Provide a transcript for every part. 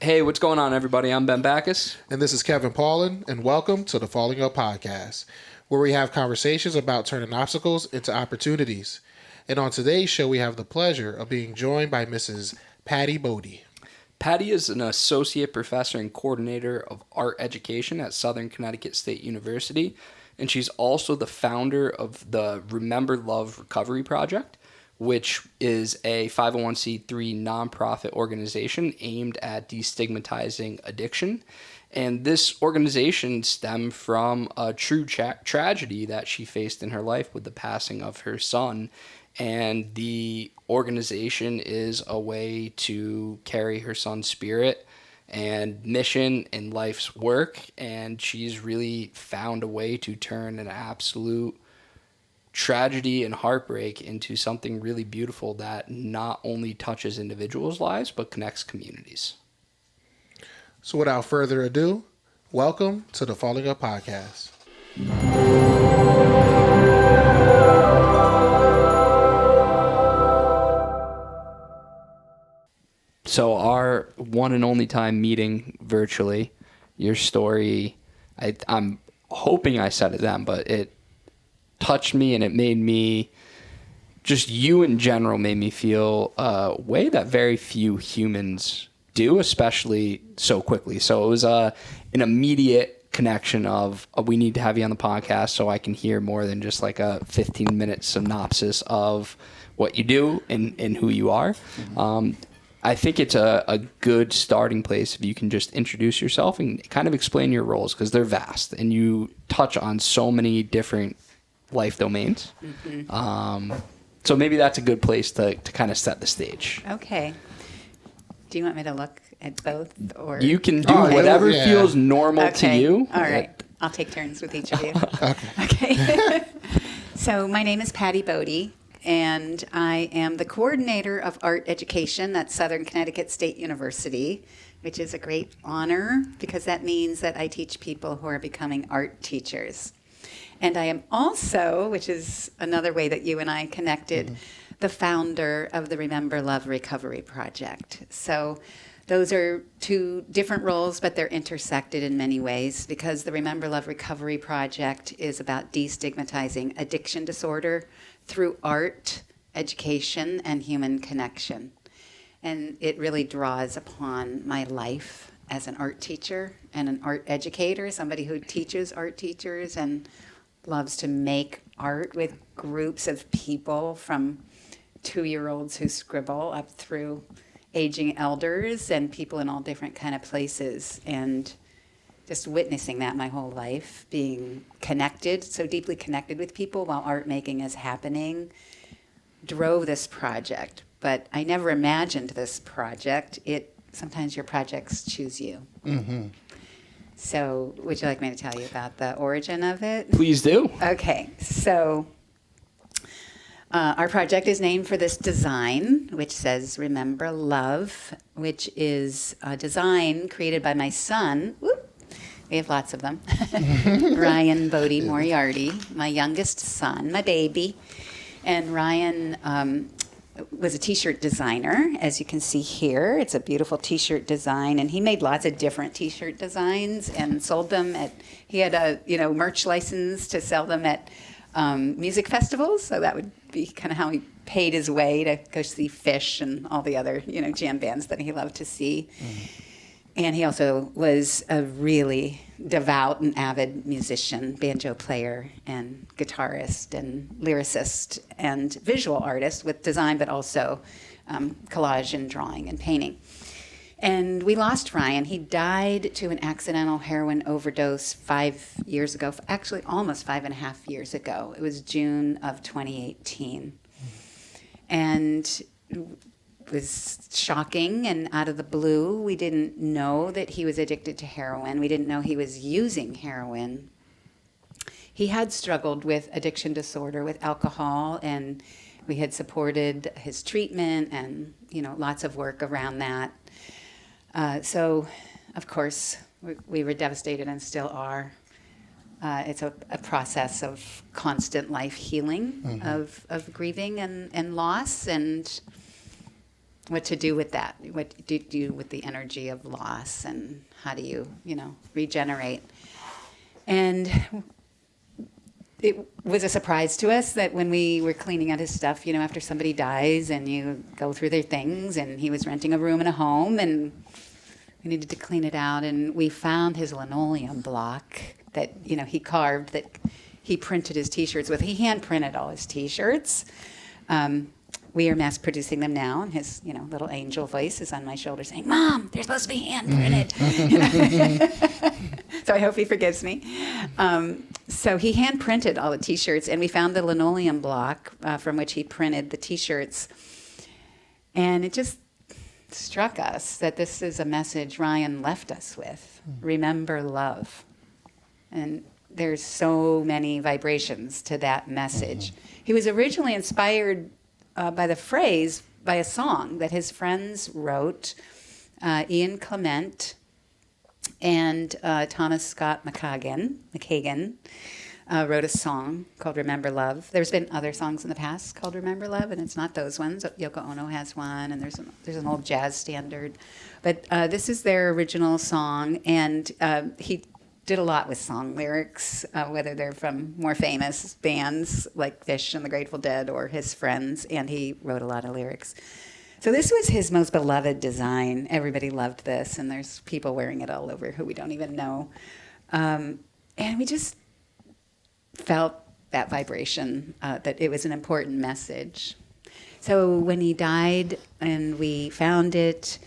Hey, what's going on, everybody? I'm Ben Backus. And this is Kevin Paulin, and welcome to the Falling Up Podcast, where we have conversations about turning obstacles into opportunities. And on today's show, we have the pleasure of being joined by Mrs. Patty Bode. Patty is an associate professor and coordinator of art education at Southern Connecticut State University, and she's also the founder of the Remember Love Recovery Project, which is a 501c3 nonprofit organization aimed at destigmatizing addiction. And this organization stemmed from a true tragedy that she faced in her life with the passing of her son. And the organization is a way to carry her son's spirit and mission in life's work. And she's really found a way to turn an absolute tragedy and heartbreak into something really beautiful that not only touches individuals' lives, but connects communities. So without further ado, welcome to the Falling Up Podcast. So our one and only time meeting virtually, your story, I'm hoping I said it then, but it touched me and it made me, just you in general made me feel a way that very few humans do, especially so quickly. So it was an immediate connection of we need to have you on the podcast so I can hear more than just like a 15-minute synopsis of what you do and who you are. Mm-hmm. I think it's a good starting place if you can just introduce yourself and kind of explain your roles, because they're vast and you touch on so many different life domains. Mm-hmm. So maybe that's a good place to kind of set the stage. Okay. Do you want me to look at both? Or you can do whatever feels normal to you. All right. I'll take turns with each of you. Okay. So my name is Patty Bode, and I am the coordinator of art education at Southern Connecticut State University, which is a great honor because that means that I teach people who are becoming art teachers. And I am also, which is another way that you and I connected, the founder of the Remember Love Recovery Project. So those are two different roles, but they're intersected in many ways because the Remember Love Recovery Project is about destigmatizing addiction disorder through art, education, and human connection. And it really draws upon my life as an art teacher and an art educator, somebody who teaches art teachers and loves to make art with groups of people, from 2-year-olds who scribble up through aging elders and people in all different kind of places. And just witnessing that my whole life, being connected, so deeply connected with people while art making is happening, drove this project. But I never imagined this project. Sometimes your projects choose you. Mm-hmm. So would you like me to tell you about the origin of it? Please do. Okay, so our project is named for this design, which says Remember Love, which is a design created by my son. Whoop, we have lots of them. Ryan Bode Moriarty, my youngest son, my baby. And Ryan was a T-shirt designer, as you can see here. It's a beautiful T-shirt design, and he made lots of different T-shirt designs and sold them at. He had a merch license to sell them at music festivals, so that would be kind of how he paid his way to go see Fish and all the other jam bands that he loved to see. Mm. And he also was a really devout and avid musician, banjo player and guitarist and lyricist and visual artist with design, but also collage and drawing and painting. And we lost Ryan. He died to an accidental heroin overdose 5 years ago, actually almost 5.5 years ago. It was June of 2018. And was shocking and out of the blue. We didn't know that he was addicted to heroin. We didn't know he was using heroin. He had struggled with addiction disorder with alcohol, and we had supported his treatment and lots of work around that. So, of course, we were devastated and still are. It's a process of constant life healing, of grieving and loss, and what to do with that, what do you do with the energy of loss, and how do you, regenerate. And it was a surprise to us that when we were cleaning out his stuff, after somebody dies and you go through their things, and he was renting a room in a home, and we needed to clean it out, and we found his linoleum block that, he carved, that he printed his T-shirts with. He hand printed all his T-shirts. We are mass producing them now, and his, little angel voice is on my shoulder saying, "Mom, they're supposed to be hand printed." So I hope he forgives me. So he hand printed all the T-shirts, and we found the linoleum block from which he printed the T-shirts, and it just struck us that this is a message Ryan left us with: remember love. And there's so many vibrations to that message. He was originally inspired by the phrase, by a song that his friends wrote. Ian Clement and Thomas Scott McKagan wrote a song called Remember Love. There's been other songs in the past called Remember Love, and it's not those ones. Yoko Ono has one, and there's an old jazz standard. But this is their original song, and he did a lot with song lyrics, whether they're from more famous bands like Phish and the Grateful Dead or his friends, and he wrote a lot of lyrics. So this was his most beloved design. Everybody loved this, and there's people wearing it all over who we don't even know. And we just felt that vibration, that it was an important message. So when he died and we found it,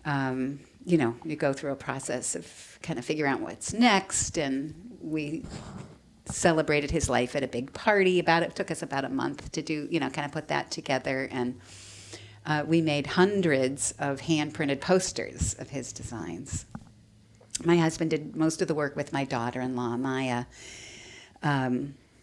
you go through a process of kind of figuring out what's next, and we celebrated his life at a big party. It took us about a month to do, kind of put that together, and we made hundreds of hand-printed posters of his designs. My husband did most of the work with my daughter-in-law, Maya.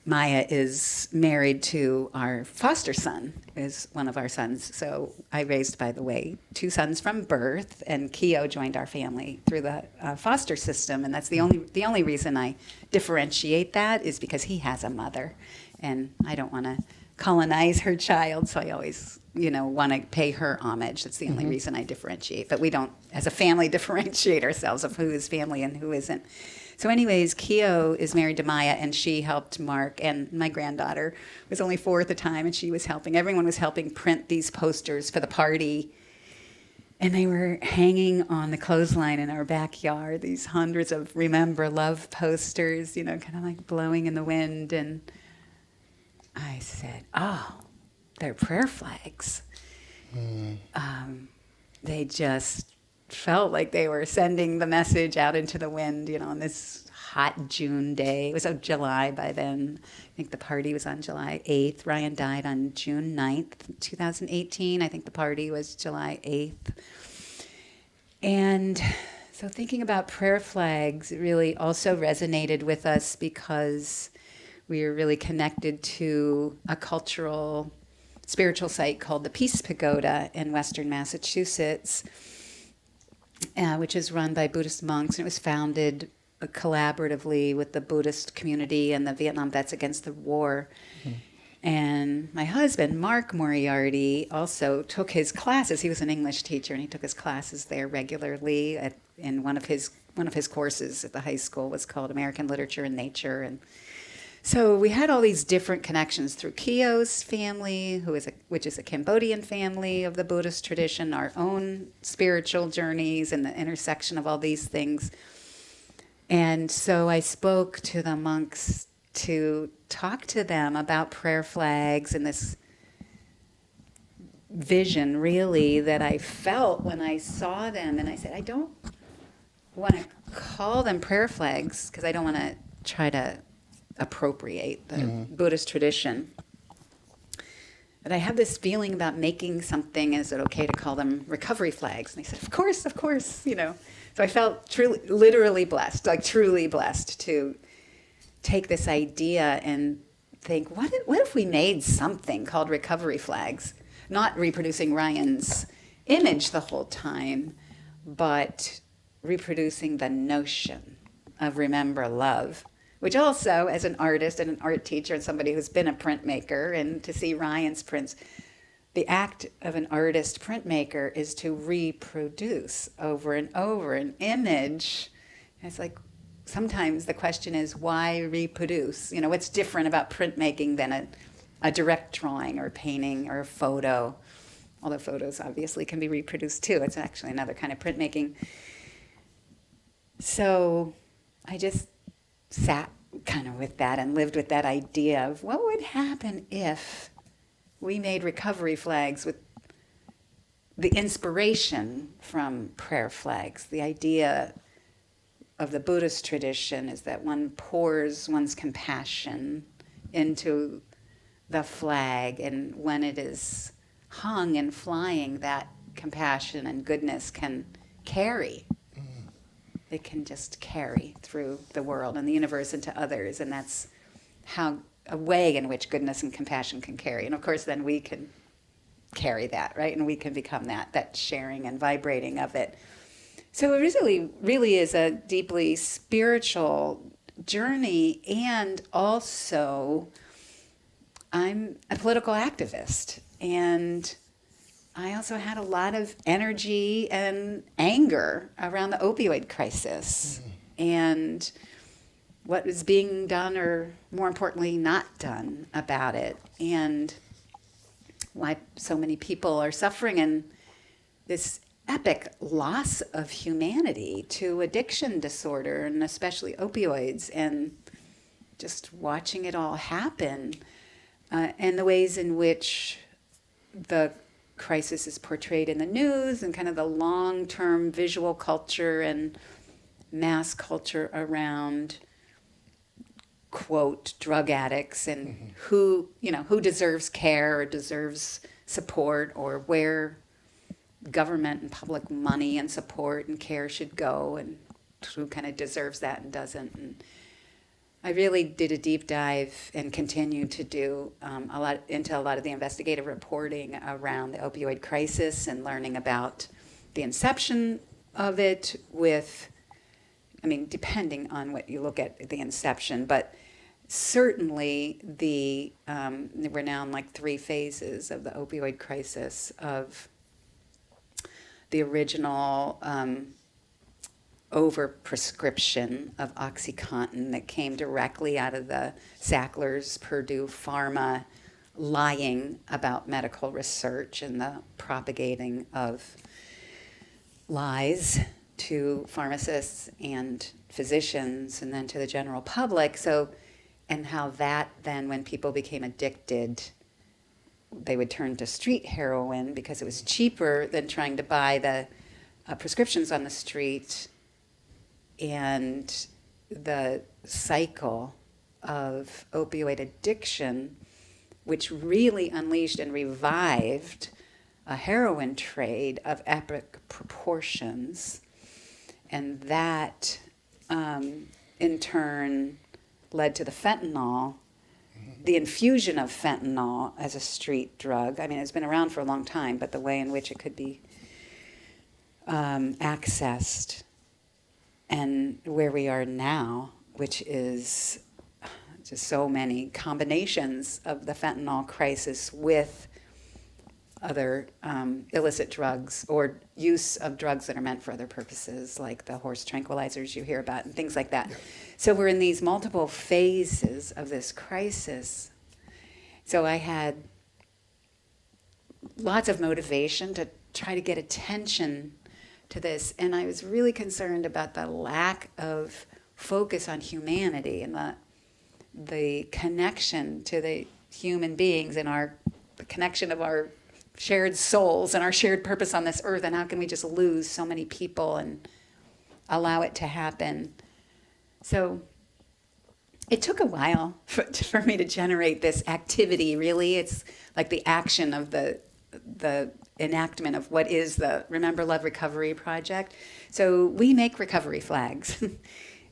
Maya is married to our foster son, is one of our sons. So I raised, by the way, 2 sons from birth, and Keo joined our family through the foster system. And that's the only reason I differentiate that is because he has a mother, and I don't want to colonize her child, so I always, want to pay her homage. That's the only reason I differentiate. But we don't, as a family, differentiate ourselves of who is family and who isn't. So anyways, Keo is married to Maya, and she helped Mark, and my granddaughter was only 4 at the time, and she was helping. Everyone was helping print these posters for the party, and they were hanging on the clothesline in our backyard, these hundreds of Remember Love posters, kind of like blowing in the wind. And I said, oh, they're prayer flags. They just felt like they were sending the message out into the wind, on this hot June day. It was July by then. I think the party was on July 8th. Ryan died on June 9th, 2018. I think the party was July 8th. And so thinking about prayer flags really also resonated with us because we are really connected to a cultural, spiritual site called the Peace Pagoda in Western Massachusetts, which is run by Buddhist monks, and it was founded collaboratively with the Buddhist community and the Vietnam Vets Against the War. And my husband, Mark Moriarty, also took his classes. He was an English teacher, and he took his classes there regularly. In one of his courses at the high school was called American Literature and Nature. And so we had all these different connections through Keo's family, which is a Cambodian family of the Buddhist tradition, our own spiritual journeys, and the intersection of all these things. And so I spoke to the monks to talk to them about prayer flags and this vision, really, that I felt when I saw them. And I said, I don't want to call them prayer flags because I don't want to try to appropriate the Buddhist tradition. But I have this feeling about making something, is it okay to call them recovery flags? And they said, of course, So I felt literally blessed, like truly blessed to take this idea and think, what if we made something called recovery flags? Not reproducing Ryan's image the whole time, but reproducing the notion of remember love, which also, as an artist and an art teacher and somebody who's been a printmaker, and to see Ryan's prints, the act of an artist printmaker is to reproduce over and over an image. And it's like sometimes the question is, why reproduce? You know, what's different about printmaking than a direct drawing or painting or a photo? Although photos obviously can be reproduced too. It's actually another kind of printmaking. So I just sat kind of with that and lived with that idea of what would happen if we made recovery flags with the inspiration from prayer flags. The idea of the Buddhist tradition is that one pours one's compassion into the flag, and when it is hung and flying, that compassion and goodness can carry. It can just carry through the world and the universe into others, and that's how a way in which goodness and compassion can carry. And of course, then we can carry that, right? And we can become that sharing and vibrating of it. So it really is a deeply spiritual journey, and also I'm a political activist, and I also had a lot of energy and anger around the opioid crisis and what is being done, or more importantly, not done about it, and why so many people are suffering, and this epic loss of humanity to addiction disorder, and especially opioids, and just watching it all happen, and the ways in which the crisis is portrayed in the news, and kind of the long-term visual culture and mass culture around, quote, drug addicts, and who deserves care or deserves support, or where government and public money and support and care should go, and who kind of deserves that and doesn't. And I really did a deep dive and continue to do a lot of the investigative reporting around the opioid crisis, and learning about the inception of it depending on what you look at the inception, but certainly we're now in like 3 phases of the opioid crisis, of the original overprescription of OxyContin that came directly out of the Sacklers, Purdue Pharma lying about medical research and the propagating of lies to pharmacists and physicians, and then to the general public. So, and how that then, when people became addicted, they would turn to street heroin because it was cheaper than trying to buy the prescriptions on the street. And the cycle of opioid addiction, which really unleashed and revived a heroin trade of epic proportions. And that, in turn, led to the fentanyl, the infusion of fentanyl as a street drug. I mean, it's been around for a long time, but the way in which it could be accessed, and where we are now, which is just so many combinations of the fentanyl crisis with other illicit drugs, or use of drugs that are meant for other purposes, like the horse tranquilizers you hear about and things like that. Yeah. So we're in these multiple phases of this crisis. So I had lots of motivation to try to get attention to this, and I was really concerned about the lack of focus on humanity and the connection to the human beings, and the connection of our shared souls and our shared purpose on this earth, and how can we just lose so many people and allow it to happen. So it took a while for me to generate this activity, really. It's like the action of the enactment of what is the Remember Love Recovery Project. So we make recovery flags,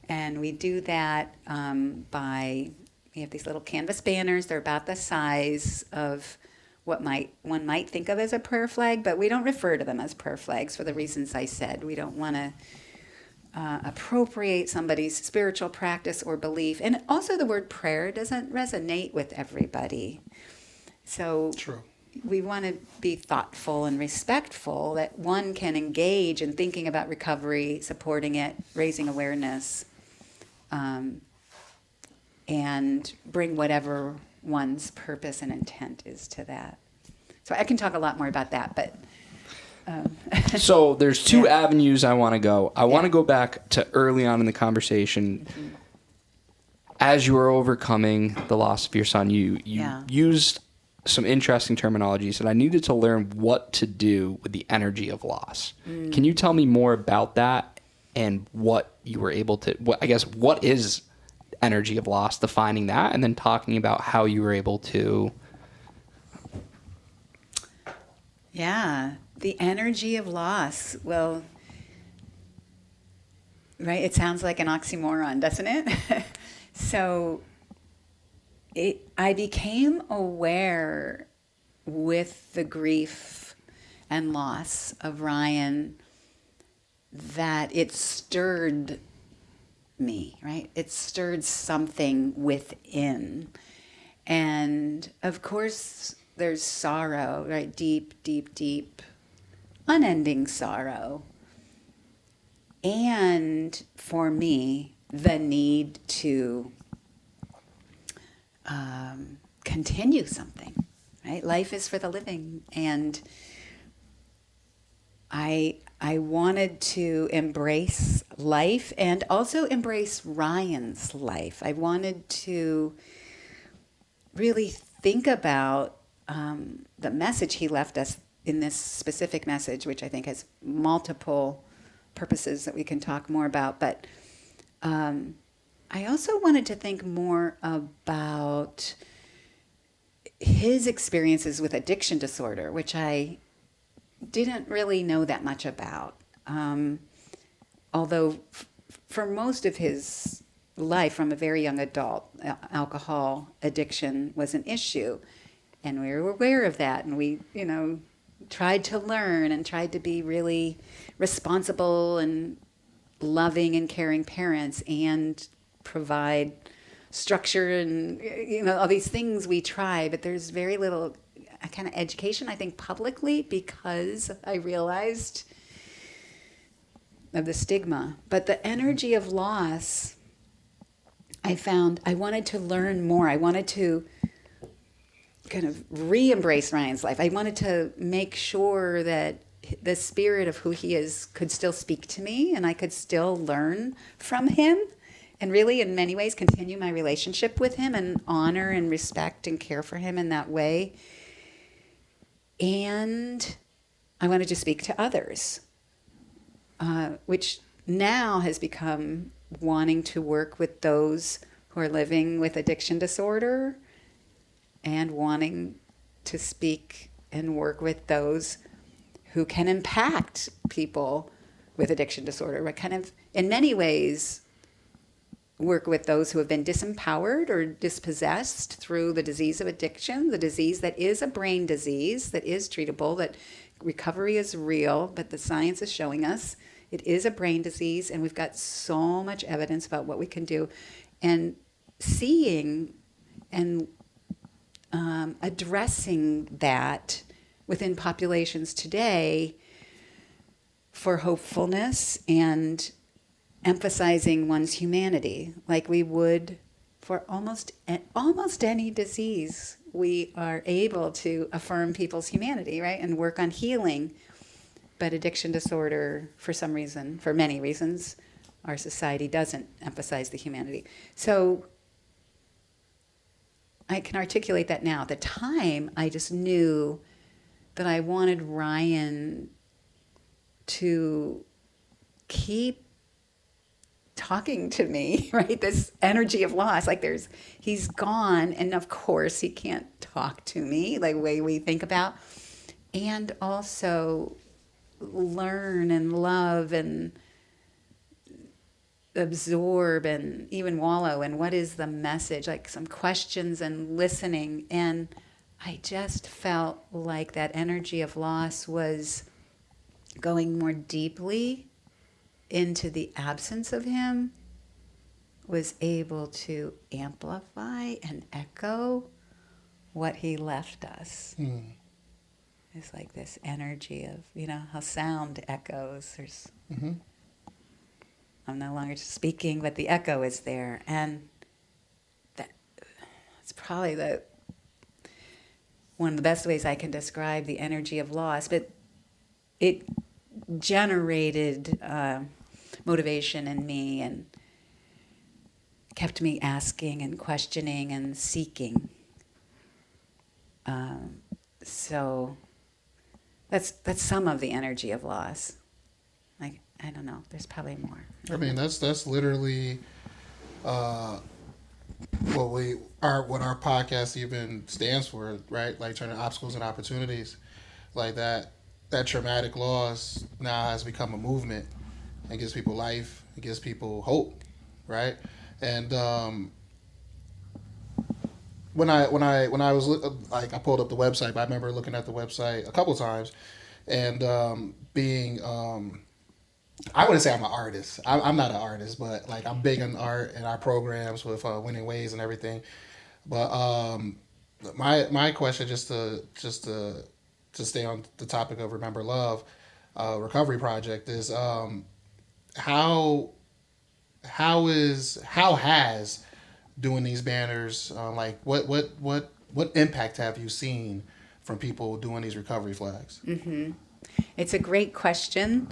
and we do that we have these little canvas banners. They're about the size of what one might think of as a prayer flag, but we don't refer to them as prayer flags for the reasons I said. We don't want to appropriate somebody's spiritual practice or belief. And also the word prayer doesn't resonate with everybody. So True. we want to be thoughtful and respectful, that one can engage in thinking about recovery, supporting it, raising awareness, and bring whatever one's purpose and intent is to that. So I can talk a lot more about that, but So there's two Yeah. avenues I want to go. I want to Yeah. go back to early on in the conversation. As you were overcoming the loss of your son, you Yeah. used some interesting terminologies, and I needed to learn what to do with the energy of loss. Can you tell me more about that and what you were able to, what is energy of loss, defining that, and then talking about how you were able to. yeah, the energy of loss. Well, right, it sounds like an oxymoron, doesn't it? So I became aware with the grief and loss of Ryan that it stirred me, right? It stirred something within. And of course, there's sorrow, right? Deep, deep, deep, unending sorrow. And for me, the need to continue something, right? Life is for the living. And I wanted to embrace life and also embrace Ryan's life. I wanted to really think about the message he left us in this specific message, which I think has multiple purposes that we can talk more about. But I also wanted to think more about his experiences with addiction disorder, which I didn't really know that much about. Although for most of his life, from a very young adult, alcohol addiction was an issue. And we were aware of that. And we, tried to learn and tried to be really responsible and loving and caring parents and provide structure and, all these things we try. But there's very little kind of education, I think, publicly, because I realized of the stigma. But the energy of loss, I found I wanted to learn more. I wanted to kind of re-embrace Ryan's life. I wanted to make sure that the spirit of who he is could still speak to me and I could still learn from him and really in many ways continue my relationship with him and honor and respect and care for him in that way. And I wanted to speak to others, which now has become wanting to work with those who are living with addiction disorder and wanting to speak and work with those who can impact people with addiction disorder, but kind of, in many ways, work with those who have been disempowered or dispossessed through the disease of addiction, the disease that is a brain disease, that is treatable, that recovery is real, but the science is showing us it is a brain disease, and we've got so much evidence about what we can do. And seeing and addressing that within populations today for hopefulness and emphasizing one's humanity like we would for almost any disease. We are able to affirm people's humanity, right, and work on healing. But addiction disorder, for some reason, for many reasons, our society doesn't emphasize the humanity. So I can articulate that now. At the time, I just knew that I wanted Ryan to keep talking to me, right? This energy of loss, like he's gone, and of course he can't talk to me like the way we think about, and also learn and love and absorb and even wallow in what is the message, like some questions and listening. And I just felt like that energy of loss was going more deeply into the absence of him, was able to amplify and echo what he left us. is like this energy of, how sound echoes. Mm-hmm. I'm no longer speaking, but the echo is there. And it's probably one of the best ways I can describe the energy of loss. But it generated motivation in me and kept me asking and questioning and seeking. So that's some of the energy of loss. Like, I don't know. There's probably more. I mean, that's literally what our podcast even stands for, right? Like turning obstacles and opportunities, like that. That traumatic loss now has become a movement. It gives people life. It gives people hope, right? And when I was like, I pulled up the website. But I remember looking at the website a couple times, and being I wouldn't say I'm an artist. I'm not an artist, but like I'm big on art and our programs with Winning Ways and everything. But my question, to stay on the topic of Remember Love, recovery project is how has doing these banners, like what impact have you seen from people doing these recovery flags? Mm-hmm. It's a great question.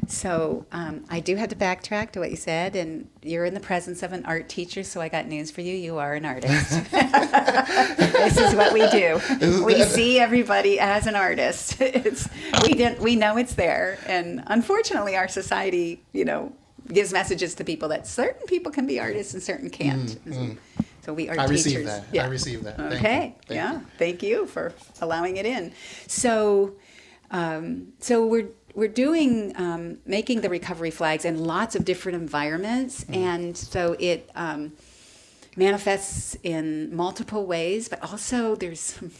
So I do have to backtrack to what you said, and you're in the presence of an art teacher, so I got news for you. You are an artist. This is what we do. We see everybody as an artist. We know it's there, and unfortunately, our society, gives messages to people that certain people can be artists and certain can't. So we are teachers. Received that. Yeah. I received that. Okay. Thank you for allowing it in. So we're doing making the recovery flags in lots of different environments, and so it manifests in multiple ways. But also there's some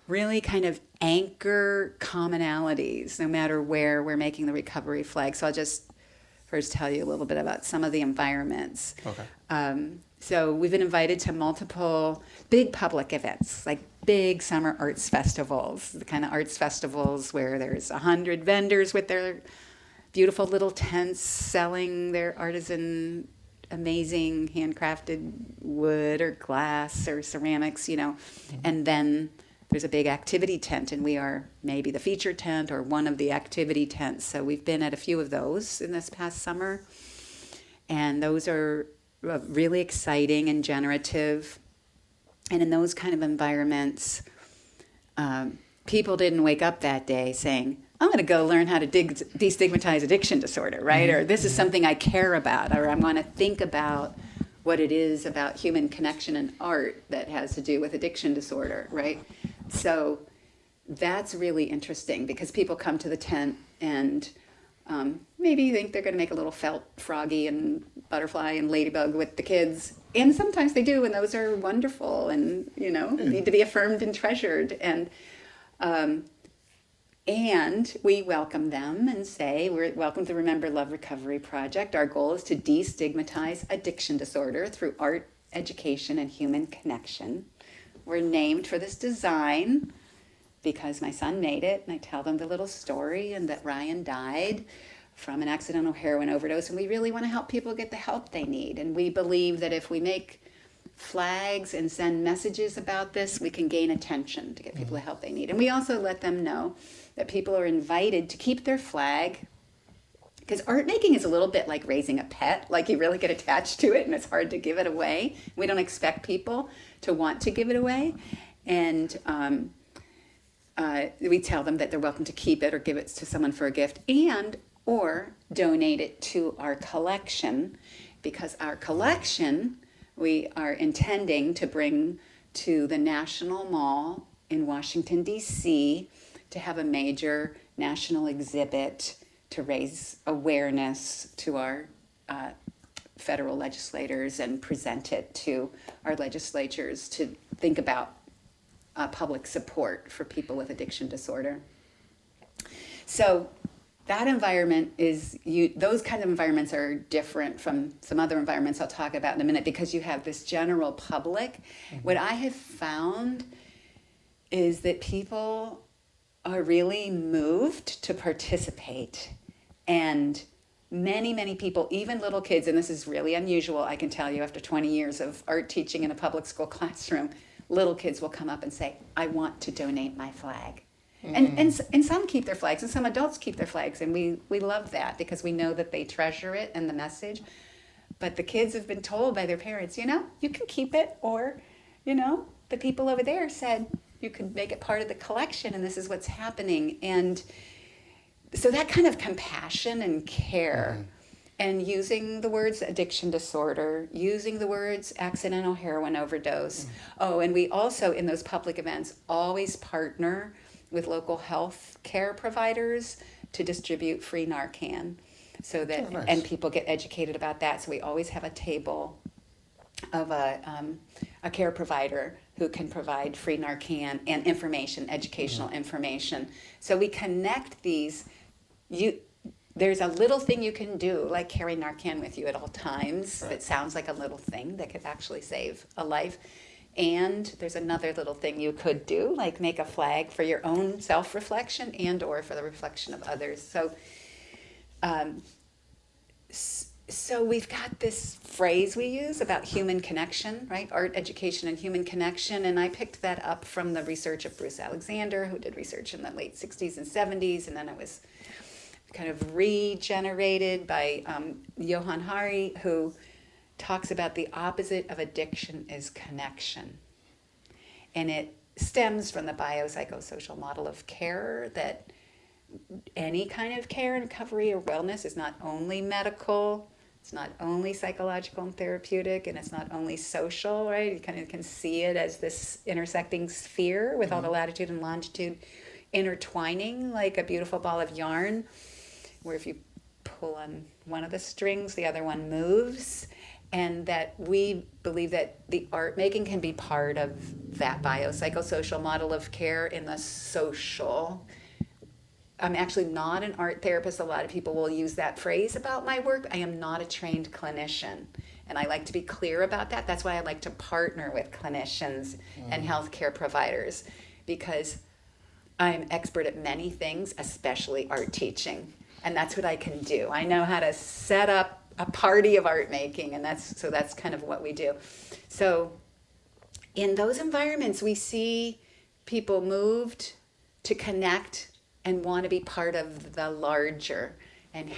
really kind of anchor commonalities, no matter where we're making the recovery flag. So I'll just first tell you a little bit about some of the environments. Okay. So we've been invited to multiple big public events, like big summer arts festivals, the kind of arts festivals where there's 100 vendors with their beautiful little tents selling their artisan, amazing handcrafted wood or glass or ceramics, and then there's a big activity tent, and we are maybe the feature tent or one of the activity tents. So we've been at a few of those in this past summer, and those are really exciting and generative. And in those kind of environments, people didn't wake up that day saying, I'm going to go learn how to destigmatize addiction disorder, right? Or this is something I care about, or I want to think about what it is about human connection and art that has to do with addiction disorder, right? So that's really interesting because people come to the tent and maybe think they're going to make a little felt froggy and butterfly and ladybug with the kids. And sometimes they do, and those are wonderful and, need to be affirmed and treasured. And we welcome them and say, we're welcome to Remember Love Recovery Project. Our goal is to destigmatize addiction disorder through art, education, and human connection. We're named for this design because my son made it, and I tell them the little story and that Ryan died from an accidental heroin overdose, and we really want to help people get the help they need. And we believe that if we make flags and send messages about this, we can gain attention to get people the help they need. And we also let them know that people are invited to keep their flag, because art making is a little bit like raising a pet. Like, you really get attached to it and it's hard to give it away. We don't expect people to want to give it away. And we tell them that they're welcome to keep it or give it to someone for a gift, and or donate it to our collection, because our collection we are intending to bring to the National Mall in Washington, D.C. to have a major national exhibit to raise awareness to our federal legislators and present it to our legislatures to think about public support for people with addiction disorder. So that environment is, those kind of environments are different from some other environments I'll talk about in a minute, because you have this general public. What I have found is that people are really moved to participate. And many, many people, even little kids, and this is really unusual, I can tell you after 20 years of art teaching in a public school classroom, little kids will come up and say, I want to donate my flag. And some keep their flags, and some adults keep their flags, and we love that because we know that they treasure it and the message. But the kids have been told by their parents, you can keep it, or, the people over there said you could make it part of the collection, and this is what's happening. And so that kind of compassion and care, and using the words addiction disorder, using the words accidental heroin overdose. Oh, and we also, in those public events, always partner with local health care providers to distribute free Narcan, so that nice. and people get educated about that. So we always have a table of a care provider who can provide free Narcan and information, educational information. So we connect these. There's a little thing you can do, like carry Narcan with you at all times. Right. That sounds like a little thing that could actually save a life. And there's another little thing you could do, like make a flag for your own self-reflection and or for the reflection of others. So we've got this phrase we use about human connection, right? Art, education, and human connection. And I picked that up from the research of Bruce Alexander, who did research in the late 60s and 70s. And then it was kind of regenerated by Johann Hari, who talks about the opposite of addiction is connection. And it stems from the biopsychosocial model of care, that any kind of care and recovery or wellness is not only medical, it's not only psychological and therapeutic, and it's not only social, right? You kind of can see it as this intersecting sphere with all the latitude and longitude intertwining like a beautiful ball of yarn, where if you pull on one of the strings, the other one moves. And that we believe that the art making can be part of that biopsychosocial model of care in the social. I'm actually not an art therapist. A lot of people will use that phrase about my work. I am not a trained clinician. And I like to be clear about that. That's why I like to partner with clinicians and healthcare providers, because I'm expert at many things, especially art teaching. And that's what I can do. I know how to set up a party of art making, and that's kind of what we do. So in those environments, we see people moved to connect and want to be part of the larger, and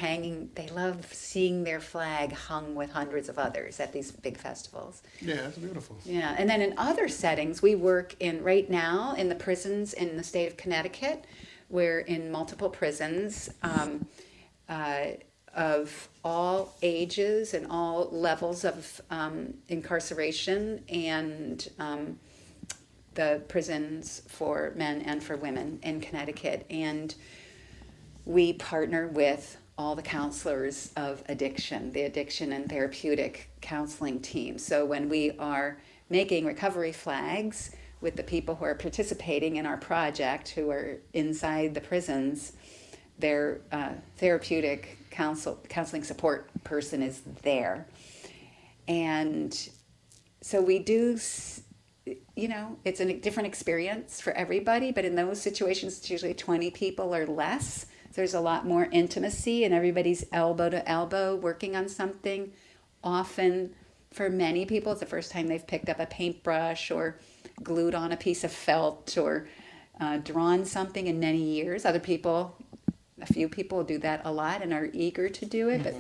they love seeing their flag hung with hundreds of others at these big festivals. Yeah, that's beautiful. Yeah, and then in other settings, we work right now in the prisons in the state of Connecticut. We're in multiple prisons of all ages and all levels of incarceration, and the prisons for men and for women in Connecticut. And we partner with all the counselors of addiction, the addiction and therapeutic counseling team. So when we are making recovery flags with the people who are participating in our project, who are inside the prisons, their therapeutic counseling support person is there. And so we do, it's a different experience for everybody, but in those situations, it's usually 20 people or less. There's a lot more intimacy, and everybody's elbow to elbow working on something. Often, for many people, it's the first time they've picked up a paintbrush or glued on a piece of felt or drawn something in many years. A few people do that a lot and are eager to do it, but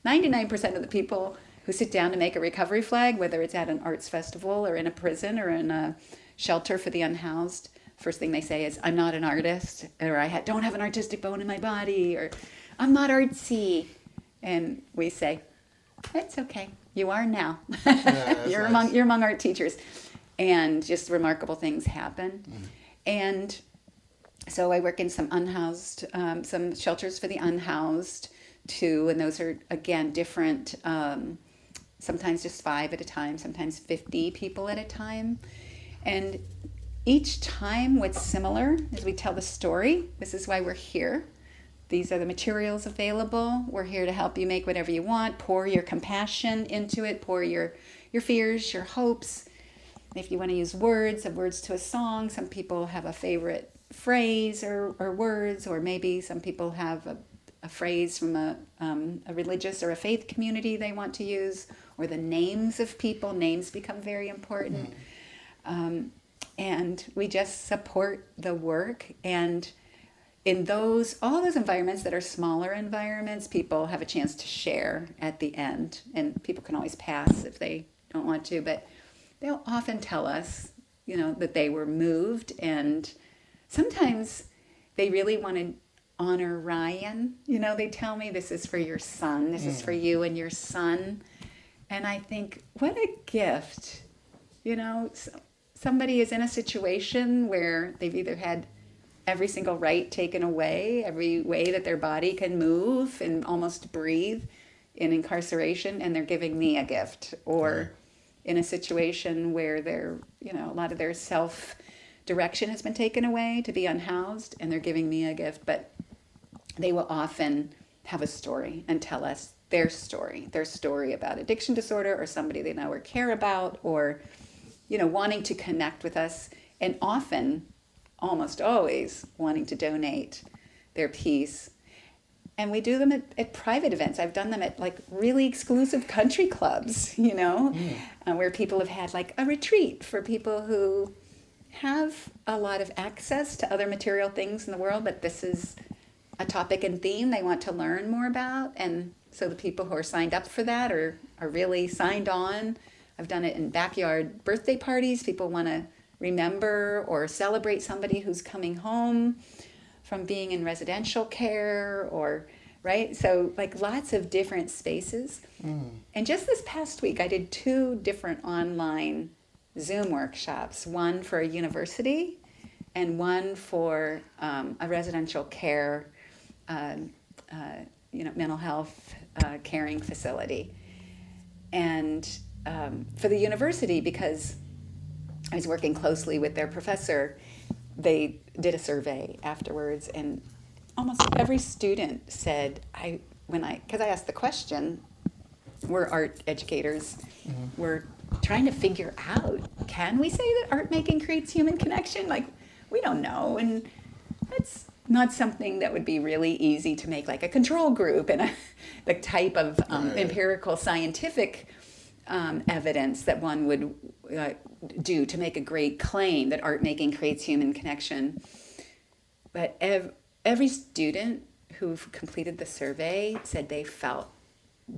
99% of the people who sit down to make a recovery flag, whether it's at an arts festival or in a prison or in a shelter for the unhoused, first thing they say is, I'm not an artist, or I don't have an artistic bone in my body, or I'm not artsy. And we say, it's okay, you are now. Yeah, you're nice. among art teachers. And just remarkable things happen. And so I work in some unhoused, some shelters for the unhoused too, and those are, again, different, sometimes just 5 at a time, sometimes 50 people at a time. And each time what's similar is we tell the story. This is why we're here. These are the materials available. We're here to help you make whatever you want. Pour your compassion into it. Pour your fears, your hopes. If you want to use words to a song, some people have a favorite phrase or words, or maybe some people have a phrase from a religious or a faith community they want to use, or the names of people. Names become very important. And we just support the work. And in all those environments that are smaller environments, people have a chance to share at the end. And people can always pass if they don't want to, but they'll often tell us, that they were moved, and sometimes they really want to honor Ryan. They tell me, this is for your son, this is for you and your son. And I think, what a gift. Somebody is in a situation where they've either had every single right taken away, every way that their body can move and almost breathe in incarceration, and they're giving me a gift. Or in a situation where a lot of their self-direction has been taken away to be unhoused, and they're giving me a gift. But they will often have a story and tell us their story about addiction disorder, or somebody they know or care about, or, wanting to connect with us, and often, almost always, wanting to donate their piece. And we do them at private events. I've done them at really exclusive country clubs, where people have had a retreat for people who have a lot of access to other material things in the world, but this is a topic and theme they want to learn more about. And so the people who are signed up for that are really signed on. I've done it in backyard birthday parties. People want to remember or celebrate somebody who's coming home from being in residential care, or right? So lots of different spaces. And just this past week, I did 2 different online Zoom workshops, one for a university and one for a residential care, mental health caring facility. And for the university, because I was working closely with their professor, they did a survey afterwards, and almost every student said, because I asked the question, we're art educators, we're trying to figure out, can we say that art making creates human connection? We don't know, and that's not something that would be really easy to make a control group and the type of empirical scientific evidence that one would do to make a great claim that art making creates human connection. But every student who completed the survey said they felt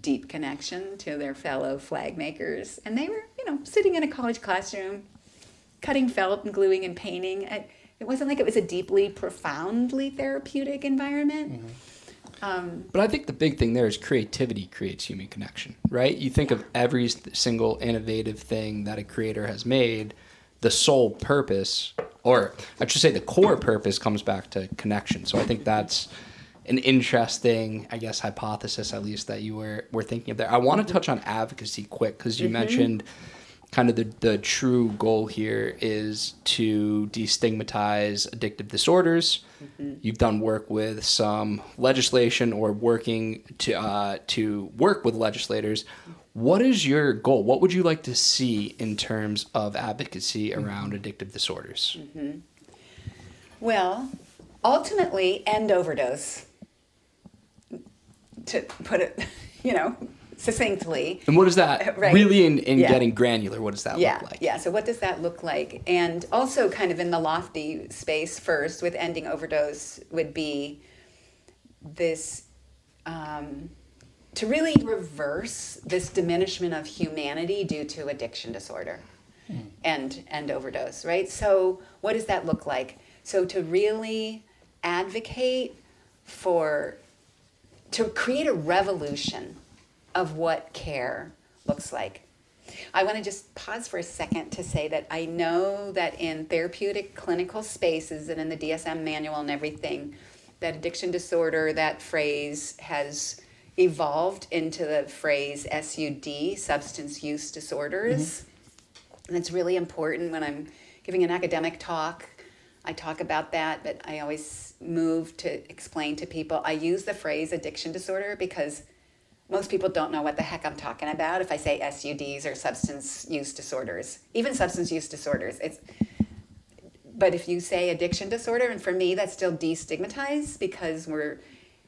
deep connection to their fellow flag makers. And they were, sitting in a college classroom, cutting felt and gluing and painting. It wasn't like it was a deeply, profoundly therapeutic environment. But I think the big thing there is creativity creates human connection, right? You think of every single innovative thing that a creator has made, the sole purpose, or I should say the core purpose, comes back to connection. So I think that's an interesting, hypothesis, at least, that you were thinking of there. I want to touch on advocacy quick, because you mentioned kind of the true goal here is to destigmatize addictive disorders. You've done work with some legislation, or working to work with legislators. What is your goal? What would you like to see in terms of advocacy around addictive disorders? Well, ultimately, end overdose, to put it, succinctly. And what does that really, in getting granular, what does that look like? Yeah, so what does that look like? And also kind of in the lofty space first with ending overdose would be this, to really reverse this diminishment of humanity due to addiction disorder and overdose, right? So what does that look like? So to really advocate to create a revolution of what care looks like. I want to just pause for a second to say that I know that in therapeutic clinical spaces and in the DSM manual and everything, that addiction disorder, that phrase has evolved into the phrase SUD, substance use disorders. And it's really important when I'm giving an academic talk. I talk about that, but I always move to explain to people. I use the phrase addiction disorder because most people don't know what the heck I'm talking about if I say SUDs or substance use disorders. Even substance use disorders. but if you say addiction disorder, and for me that's still destigmatized because we're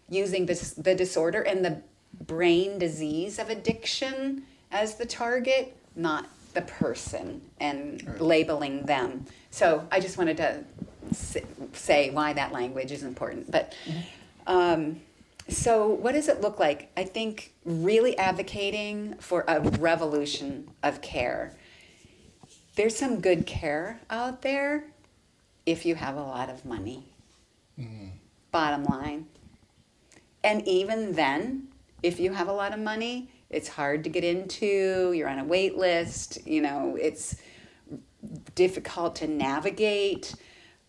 using the disorder and the brain disease of addiction as the target, not the person, and labeling them. So I just wanted to say why that language is important. But so what does it look like? I think really advocating for a revolution of care. There's some good care out there if you have a lot of money. Bottom line. And even then, if you have a lot of money, it's hard to get into, you're on a wait list, it's difficult to navigate.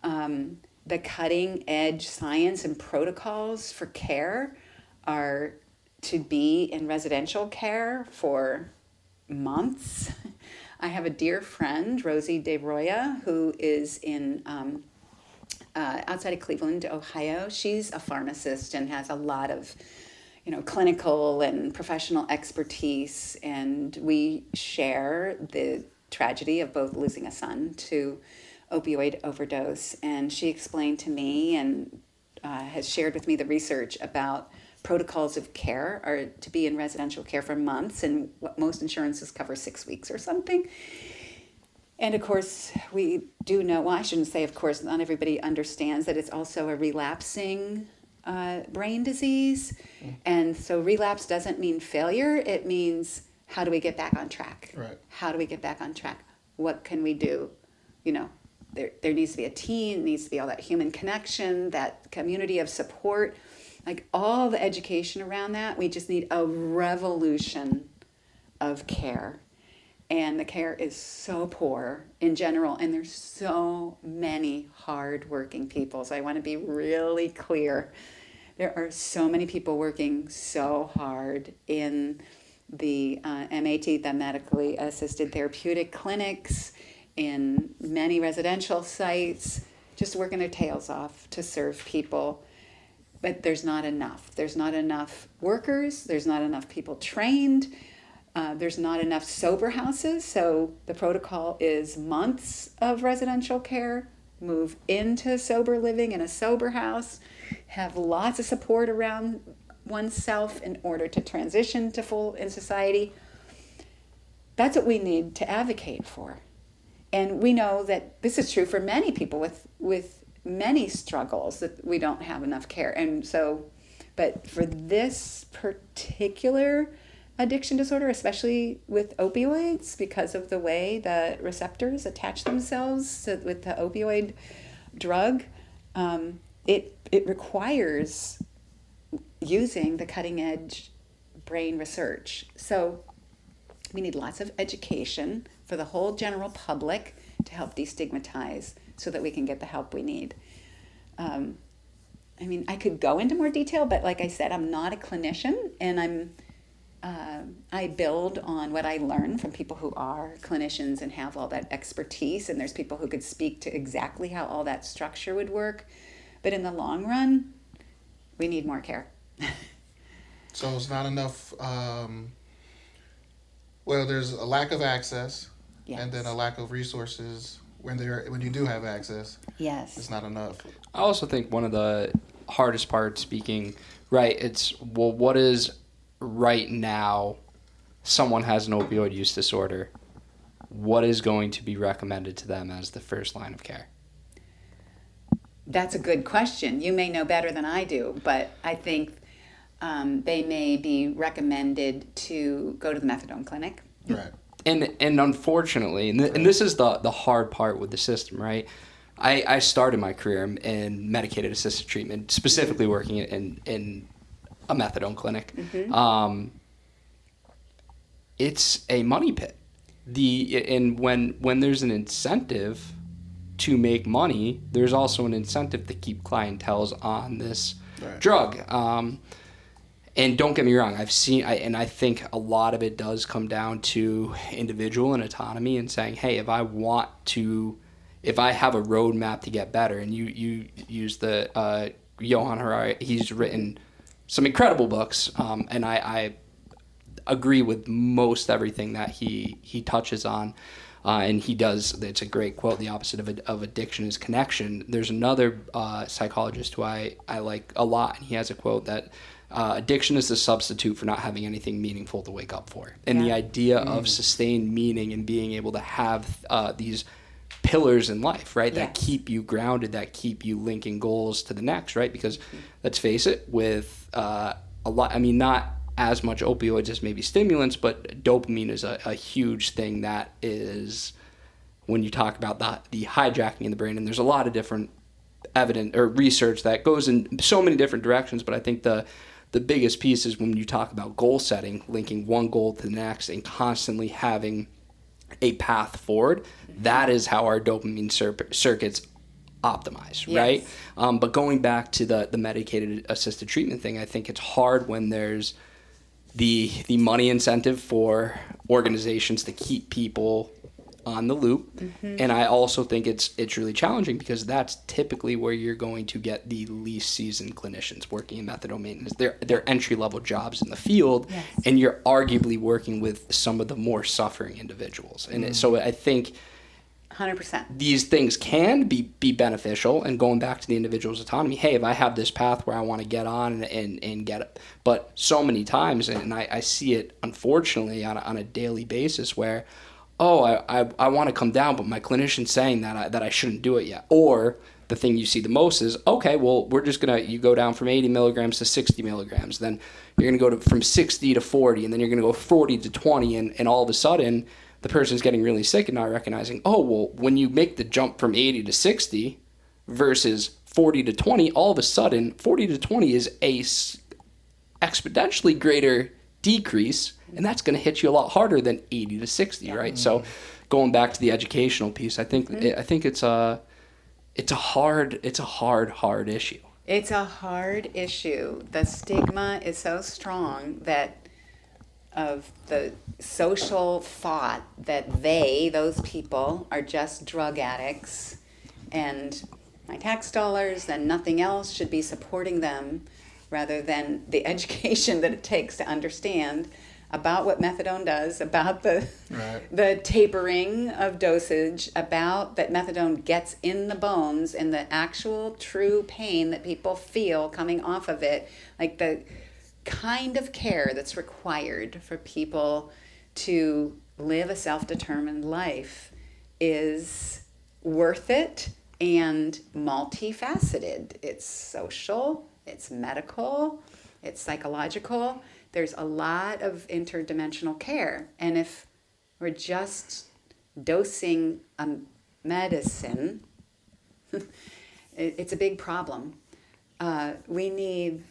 The cutting edge science and protocols for care are to be in residential care for months. I have a dear friend, Rosie DeRoya, who is in outside of Cleveland, Ohio. She's a pharmacist and has a lot of clinical and professional expertise, and we share the tragedy of both losing a son to opioid overdose. And she explained to me and has shared with me the research about protocols of care are to be in residential care for months, and what most insurances cover 6 weeks or something. And of course, we do know, well, I shouldn't say of course, not everybody understands that it's also a relapsing brain disease. And so relapse doesn't mean failure. It means, how do we get back on track? Right. How do we get back on track? What can we do? There needs to be a team, there needs to be all that human connection, that community of support, like all the education around that. We just need a revolution of care. And the care is so poor in general, and there's so many hardworking people. So I want to be really clear. There are so many people working so hard in the MAT, the medically assisted therapeutic clinics, in many residential sites, just working their tails off to serve people. But there's not enough. There's not enough workers. There's not enough people trained. There's not enough sober houses, so the protocol is months of residential care, move into sober living in a sober house, have lots of support around oneself in order to transition to full in society. That's what we need to advocate for. And we know that this is true for many people with many struggles, that we don't have enough care. And so, but for this particular addiction disorder, especially with opioids, because of the way the receptors attach themselves with the opioid drug, it requires using the cutting edge brain research. So we need lots of education for the whole general public to help destigmatize so that we can get the help we need. I could go into more detail, but like I said, I'm not a clinician, and I build on what I learn from people who are clinicians and have all that expertise, and there's people who could speak to exactly how all that structure would work. But in the long run, we need more care. So it's not enough. There's a lack of access, Yes. and then a lack of resources when you do have access. Yes. It's not enough. I also think one of the hardest parts speaking, right, it's, well, what is right now someone has an opioid use disorder? What is going to be recommended to them as the first line of care? That's a good question. You may know better than I do, but I think they may be recommended to go to the methadone clinic. Right. And unfortunately, and this is the hard part with the system, right? I started my career in medicated assisted treatment, specifically working in a methadone clinic. Mm-hmm. It's a money pit. And when there's an incentive to make money, there's also an incentive to keep clientels on this drug. And don't get me wrong, I think a lot of it does come down to individual and autonomy and saying, hey, if I have a roadmap to get better, and you use the Johan Harari, he's written some incredible books, and I agree with most everything that he touches on. And he does, it's a great quote, the opposite of addiction is connection. There's another psychologist who I like a lot, and he has a quote that addiction is the substitute for not having anything meaningful to wake up for. And the idea of sustained meaning and being able to have these pillars in life, right, that keep you grounded, that keep you linking goals to the next, right? Because let's face it, with a lot, I mean, not as much opioids as maybe stimulants, but dopamine is a huge thing that is, when you talk about the hijacking in the brain, and there's a lot of different evidence or research that goes in so many different directions, but I think the biggest piece is when you talk about goal setting, linking one goal to the next and constantly having a path forward. That is how our dopamine circuits optimize, right? But going back to the medicated assisted treatment thing, I think it's hard when there's the money incentive for organizations to keep people on the loop. And I also think it's really challenging because that's typically where you're going to get the least seasoned clinicians working in methadone maintenance. They're entry-level jobs in the field, and you're arguably working with some of the more suffering individuals. And so I think 100%. These things can be beneficial, and going back to the individual's autonomy, hey, if I have this path where I want to get on and get it, but so many times, and I see it unfortunately on a daily basis where, I want to come down, but my clinician's saying that I shouldn't do it yet. Or the thing you see the most is, okay, well, we're just you go down from 80 milligrams to 60 milligrams, then you're going to go from 60 to 40, and then you're going to go 40 to 20, and all of a sudden, the person's getting really sick and not recognizing, when you make the jump from 80 to 60 versus 40 to 20, all of a sudden 40 to 20 is a exponentially greater decrease, and that's going to hit you a lot harder than 80 to 60, right? So going back to the educational piece, I think it's a hard issue. It's a hard issue. The stigma is so strong that of the social thought that those people are just drug addicts, and my tax dollars and nothing else should be supporting them, rather than the education that it takes to understand about what methadone does, about the tapering of dosage, about that methadone gets in the bones and the actual true pain that people feel coming off of it, like the kind of care that's required for people to live a self-determined life is worth it and multifaceted. It's social, it's medical, it's psychological. There's a lot of interdimensional care. And if we're just dosing a medicine, it's a big problem. We need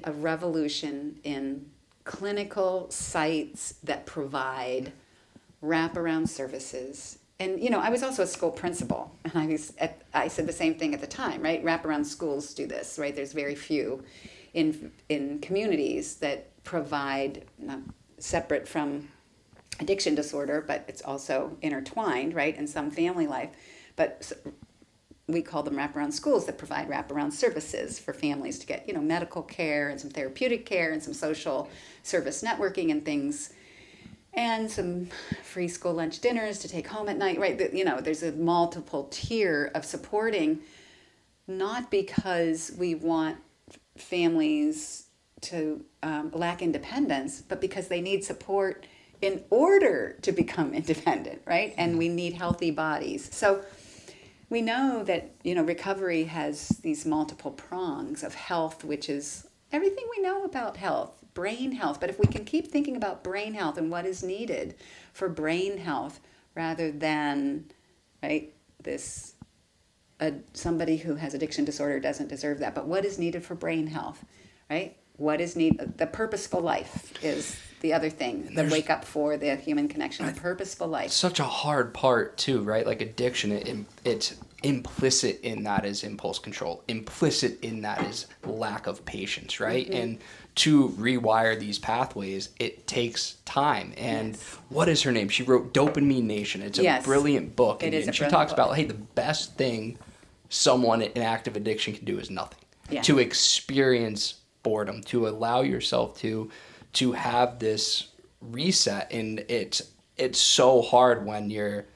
a revolution in clinical sites that provide wraparound services. And, I was also a school principal, and I said the same thing at the time, right? Wraparound schools do this, right? There's very few in communities that provide, not separate from addiction disorder, but it's also intertwined, right, in some family life. But we call them wraparound schools that provide wraparound services for families to get, medical care and some therapeutic care and some social service networking and things, and some free school lunch dinners to take home at night, right? There's a multiple tier of supporting, not because we want families to lack independence, but because they need support in order to become independent, right? And we need healthy bodies. So we know that, recovery has these multiple prongs of health, which is everything we know about health, brain health. But if we can keep thinking about brain health and what is needed for brain health rather than, right, somebody who has addiction disorder doesn't deserve that, but what is needed for brain health, right? What is needed? The purposeful life is the other thing, the wake up for the human connection, the purposeful life. Such a hard part too, right? Like addiction, it's implicit in that is impulse control. Implicit in that is lack of patience, right? Mm-hmm. And to rewire these pathways, it takes time. And what is her name? She wrote Dopamine Nation. It's a brilliant book. And she talks about, hey, the best thing someone in active addiction can do is nothing. Yeah. To experience boredom, to allow yourself to have this reset. And it's so hard when you're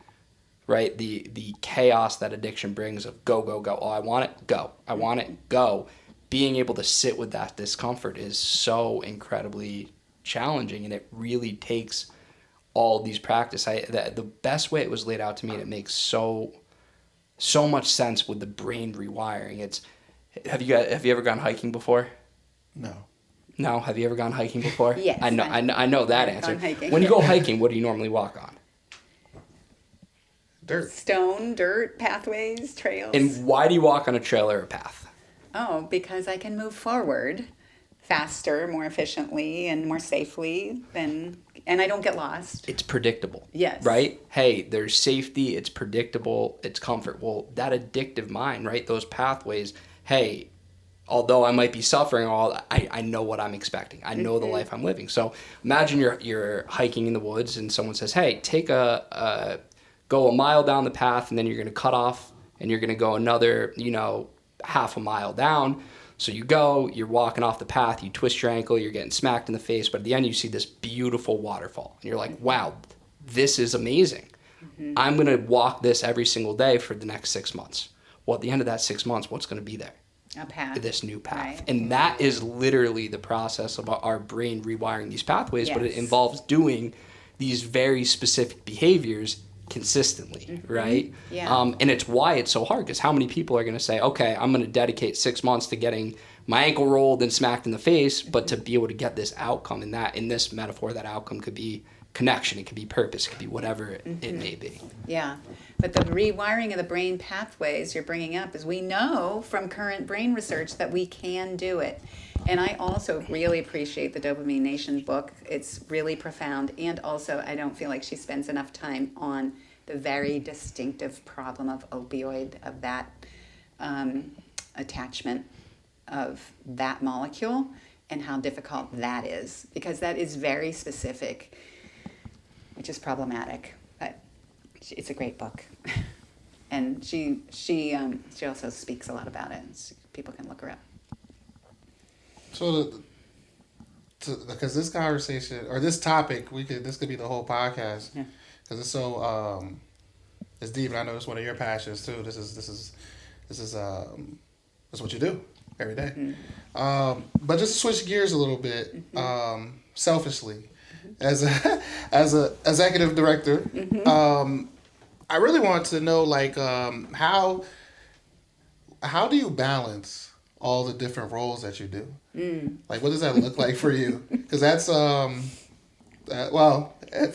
right, the chaos that addiction brings of go, go, go. Oh, I want it, go. I want it, go. Being able to sit with that discomfort is so incredibly challenging, and it really takes all these practice. The best way it was laid out to me, and it makes so much sense with the brain rewiring. It's have you ever gone hiking before? No. No, have you ever gone hiking before? Yes. I know that answer. Gone hiking. When you go hiking, what do you normally walk on? Dirt. Stone, dirt, pathways, trails. And why do you walk on a trail or a path? Oh, because I can move forward faster, more efficiently, and more safely and I don't get lost. It's predictable. Yes. Right? Hey, there's safety, it's predictable, it's comfort. Well, that addictive mind, right? Those pathways, hey, although I might be suffering I know what I'm expecting. I know the life I'm living. So imagine you're hiking in the woods and someone says, hey, go a mile down the path, and then you're going to cut off and you're going to go another, half a mile down. So you're walking off the path, you twist your ankle, you're getting smacked in the face, but at the end you see this beautiful waterfall. And you're like, wow, this is amazing. I'm going to walk this every single day for the next 6 months. Well, at the end of that 6 months, what's going to be there? A path. This new path. Right. And that is literally the process of our brain rewiring these pathways, but it Yes. involves doing these very specific behaviors consistently, right? Yeah. And it's why it's so hard, because how many people are going to say, okay, I'm going to dedicate 6 months to getting my ankle rolled and smacked in the face, but to be able to get this outcome, and that in this metaphor, that outcome could be connection, it could be purpose, it could be whatever it may be. Yeah, but the rewiring of the brain pathways you're bringing up is we know from current brain research that we can do it. And I also really appreciate the Dopamine Nation book. It's really profound. And also, I don't feel like she spends enough time on the very distinctive problem of opioid, of that attachment of that molecule and how difficult that is. Because that is very specific, which is problematic. But it's a great book. And she also speaks a lot about it. So people can look her up. So, because this conversation or this topic, this could be the whole podcast. Yeah. Because it's so it's deep, and I know it's one of your passions too. This is what you do every day. Mm-hmm. But just to switch gears a little bit, selfishly, as a executive director, I really want to know how do you balance all the different roles that you do? Like, what does that look like for you? Because that's for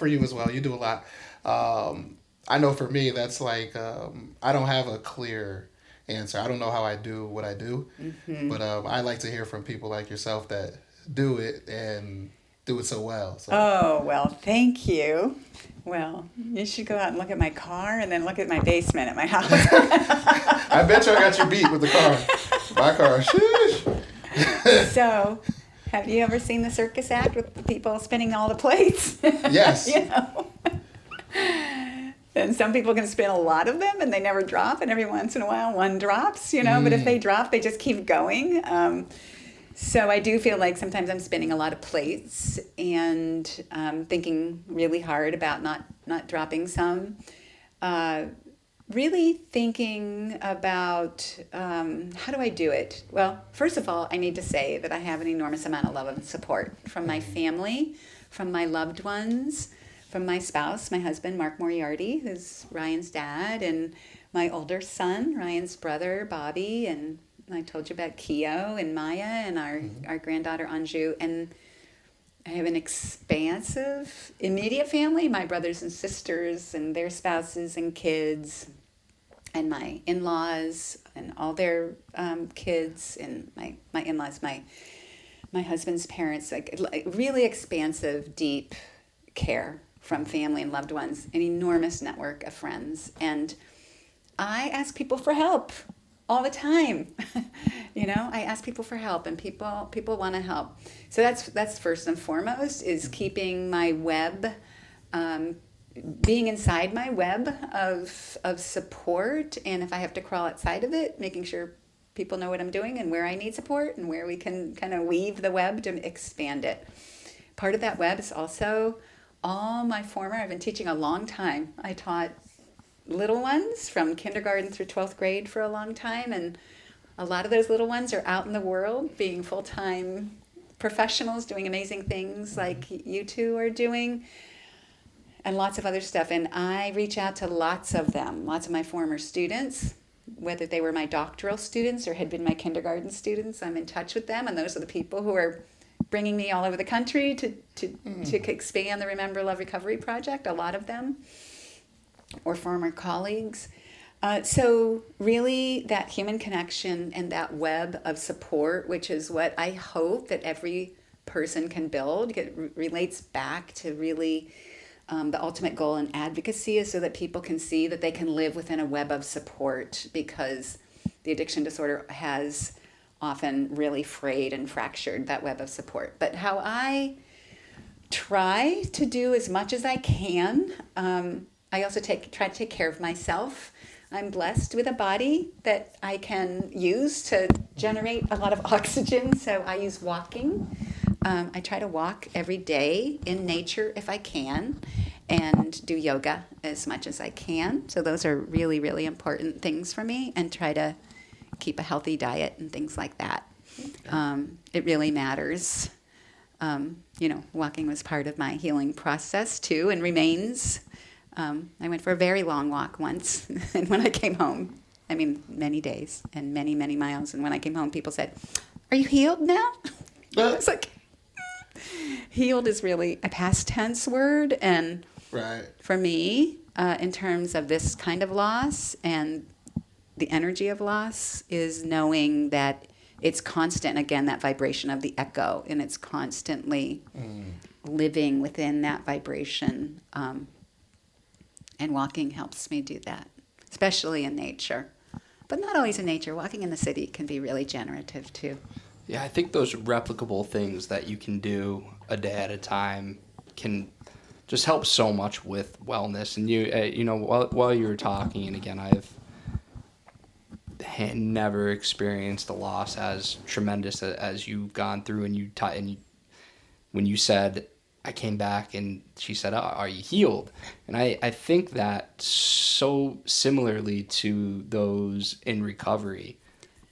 you as well. You do a lot. I know for me, that's like I don't have a clear answer. I don't know how I do what I do, but I like to hear from people like yourself that do it and do it so well. So. Oh, well, thank you. Well, you should go out and look at my car and then look at my basement at my house. I bet you I got you beat with the car. My car, sheesh. So, have you ever seen the circus act with the people spinning all the plates? Yes. And some people can spin a lot of them and they never drop, and every once in a while one drops, but if they drop, they just keep going. So I do feel like sometimes I'm spinning a lot of plates and thinking really hard about not dropping some. Really thinking about how do I do it? Well, first of all, I need to say that I have an enormous amount of love and support from my family, from my loved ones, from my spouse, my husband, Mark Moriarty, who's Ryan's dad, and my older son, Ryan's brother, Bobby, and I told you about Keo and Maya and our granddaughter Anju. And I have an expansive immediate family, my brothers and sisters and their spouses and kids, and my in-laws and all their kids, and my in-laws, my husband's parents, like really expansive, deep care from family and loved ones, an enormous network of friends. And I ask people for help all the time. I ask people for help, and people want to help. So that's first and foremost, is keeping my web, being inside my web of support, and if I have to crawl outside of it, making sure people know what I'm doing and where I need support and where we can kind of weave the web to expand it. Part of that web is also I've been teaching a long time. I taught little ones from kindergarten through 12th grade for a long time, and a lot of those little ones are out in the world being full-time professionals doing amazing things like you two are doing, and lots of other stuff. And I reach out to lots of them, lots of my former students, whether they were my doctoral students or had been my kindergarten students. I'm in touch with them, and those are the people who are bringing me all over the country to expand the Remember Love Recovery Project, a lot of them, or former colleagues. So really that human connection and that web of support, which is what I hope that every person can build, relates back to really the ultimate goal in advocacy is so that people can see that they can live within a web of support, because the addiction disorder has often really frayed and fractured that web of support. But how I try to do as much as I can, I also try to take care of myself. I'm blessed with a body that I can use to generate a lot of oxygen, so I use walking. I try to walk every day in nature if I can, and do yoga as much as I can. So those are really, really important things for me, and try to keep a healthy diet and things like that. It really matters. Walking was part of my healing process too, and remains. I went for a very long walk once, and when I came home, many days and many, many miles, and when I came home, people said, "Are you healed now?" I was like, healed is really a past tense word, and Right. for me, in terms of this kind of loss and the energy of loss, is knowing that it's constant, again, that vibration of the echo, and it's constantly living within that vibration. And walking helps me do that, especially in nature. But not always in nature. Walking in the city can be really generative, too. Yeah, I think those replicable things that you can do a day at a time can just help so much with wellness. And while you were talking, and again, I've never experienced a loss as tremendous as you've gone through. And when you said, I came back and she said, "Are you healed?" And I think that so similarly to those in recovery,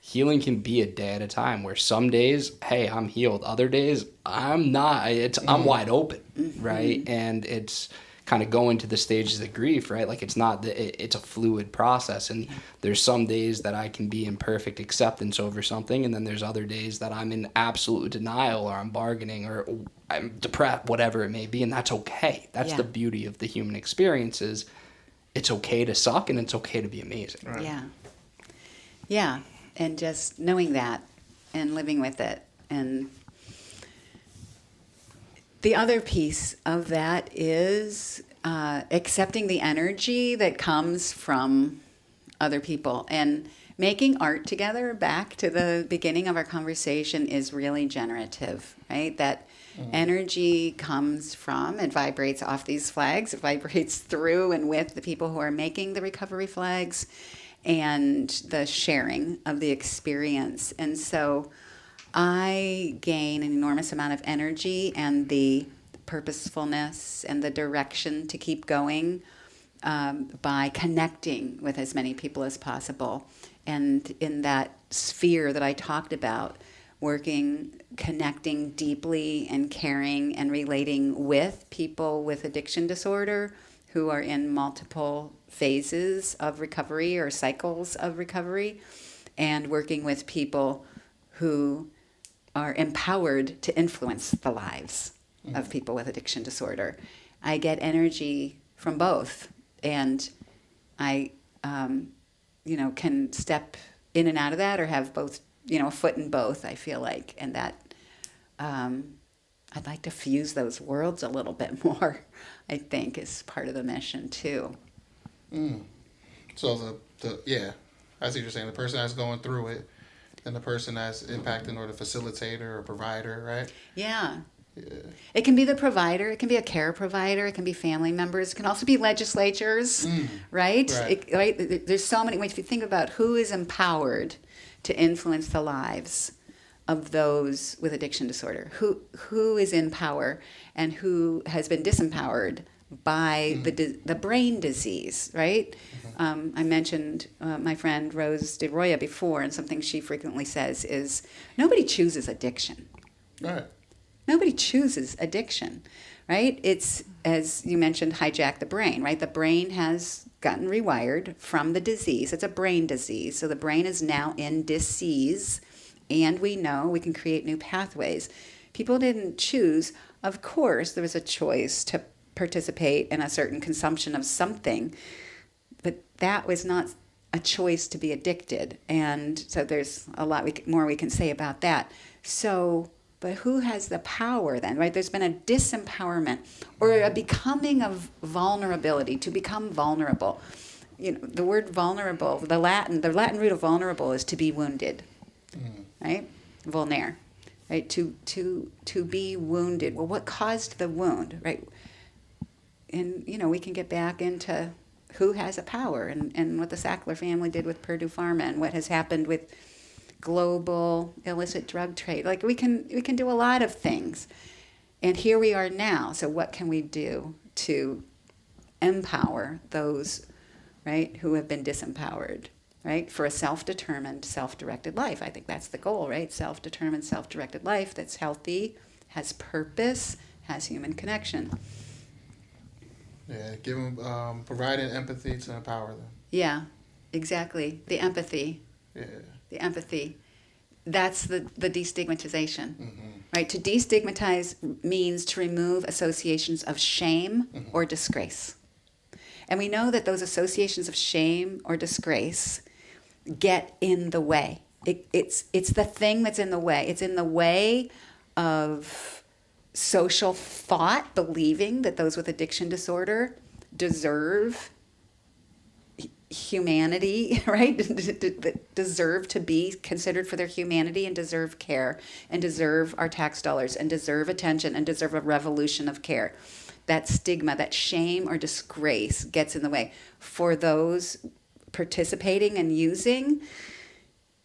healing can be a day at a time, where some days, hey, I'm healed. Other days, I'm not. I'm wide open, right? And it's kind of going to the stages of grief, right? Like it's a fluid process. And there's some days that I can be in perfect acceptance over something. And then there's other days that I'm in absolute denial, or I'm bargaining, or I'm depressed, whatever it may be. And that's okay. That's the beauty of the human experience, is it's okay to suck and it's okay to be amazing. Right. Yeah. Yeah. And just knowing that and living with it. And the other piece of that is accepting the energy that comes from other people, and making art together. Back to the beginning of our conversation, is really generative, right? That energy comes from and vibrates off these flags. It vibrates through and with the people who are making the recovery flags, and the sharing of the experience. And so I gain an enormous amount of energy and the purposefulness and the direction to keep going by connecting with as many people as possible. And in that sphere that I talked about, connecting deeply and caring and relating with people with addiction disorder who are in multiple phases of recovery or cycles of recovery, and working with people who are empowered to influence the lives of people with addiction disorder. I get energy from both, and I, can step in and out of that, or have both, a foot in both, I feel like, and that I'd like to fuse those worlds a little bit more, I think, is part of the mission, too. So I see what you're saying. The person that's going through it, and the person that's impacting, or the facilitator or provider, right? Yeah. It can be the provider. It can be a care provider. It can be family members. It can also be legislatures, right? There's so many ways. If you think about who is empowered to influence the lives of those with addiction disorder? Who is in power and who has been disempowered by the brain disease, right? I mentioned my friend Rose DeRoya before, and something she frequently says is, nobody chooses addiction. Right. Nobody chooses addiction, right? It's, as you mentioned, hijack the brain, right? The brain has gotten rewired from the disease. It's a brain disease. So the brain is now in disease, and we know we can create new pathways. People didn't choose. Of course, there was a choice to participate in a certain consumption of something, but that was not a choice to be addicted. And so there's a lot more we can say about that. So, but who has the power then, right? There's been a disempowerment or a becoming of vulnerability, to become vulnerable. You know, the word vulnerable, the Latin root of vulnerable is to be wounded, right? Vulner, right? To be wounded. Well, what caused the wound, right? And, you know, we can get back into who has a power and what the Sackler family did with Purdue Pharma and what has happened with global illicit drug trade. Like we can do a lot of things. And here we are now. So what can we do to empower those, right, who have been disempowered, right, for a self-determined, self-directed life? I think that's the goal, right? Self-determined, self-directed life that's healthy, has purpose, has human connection. Yeah, give them, providing empathy to empower them. Yeah, exactly. The empathy. Yeah. The empathy. That's the destigmatization, right? To destigmatize means to remove associations of shame or disgrace. And we know that those associations of shame or disgrace get in the way. It's the thing that's in the way. It's in the way of social thought, believing that those with addiction disorder deserve humanity, right? That deserve to be considered for their humanity and deserve care and deserve our tax dollars and deserve attention and deserve a revolution of care. That stigma, that shame or disgrace gets in the way. For those participating and using,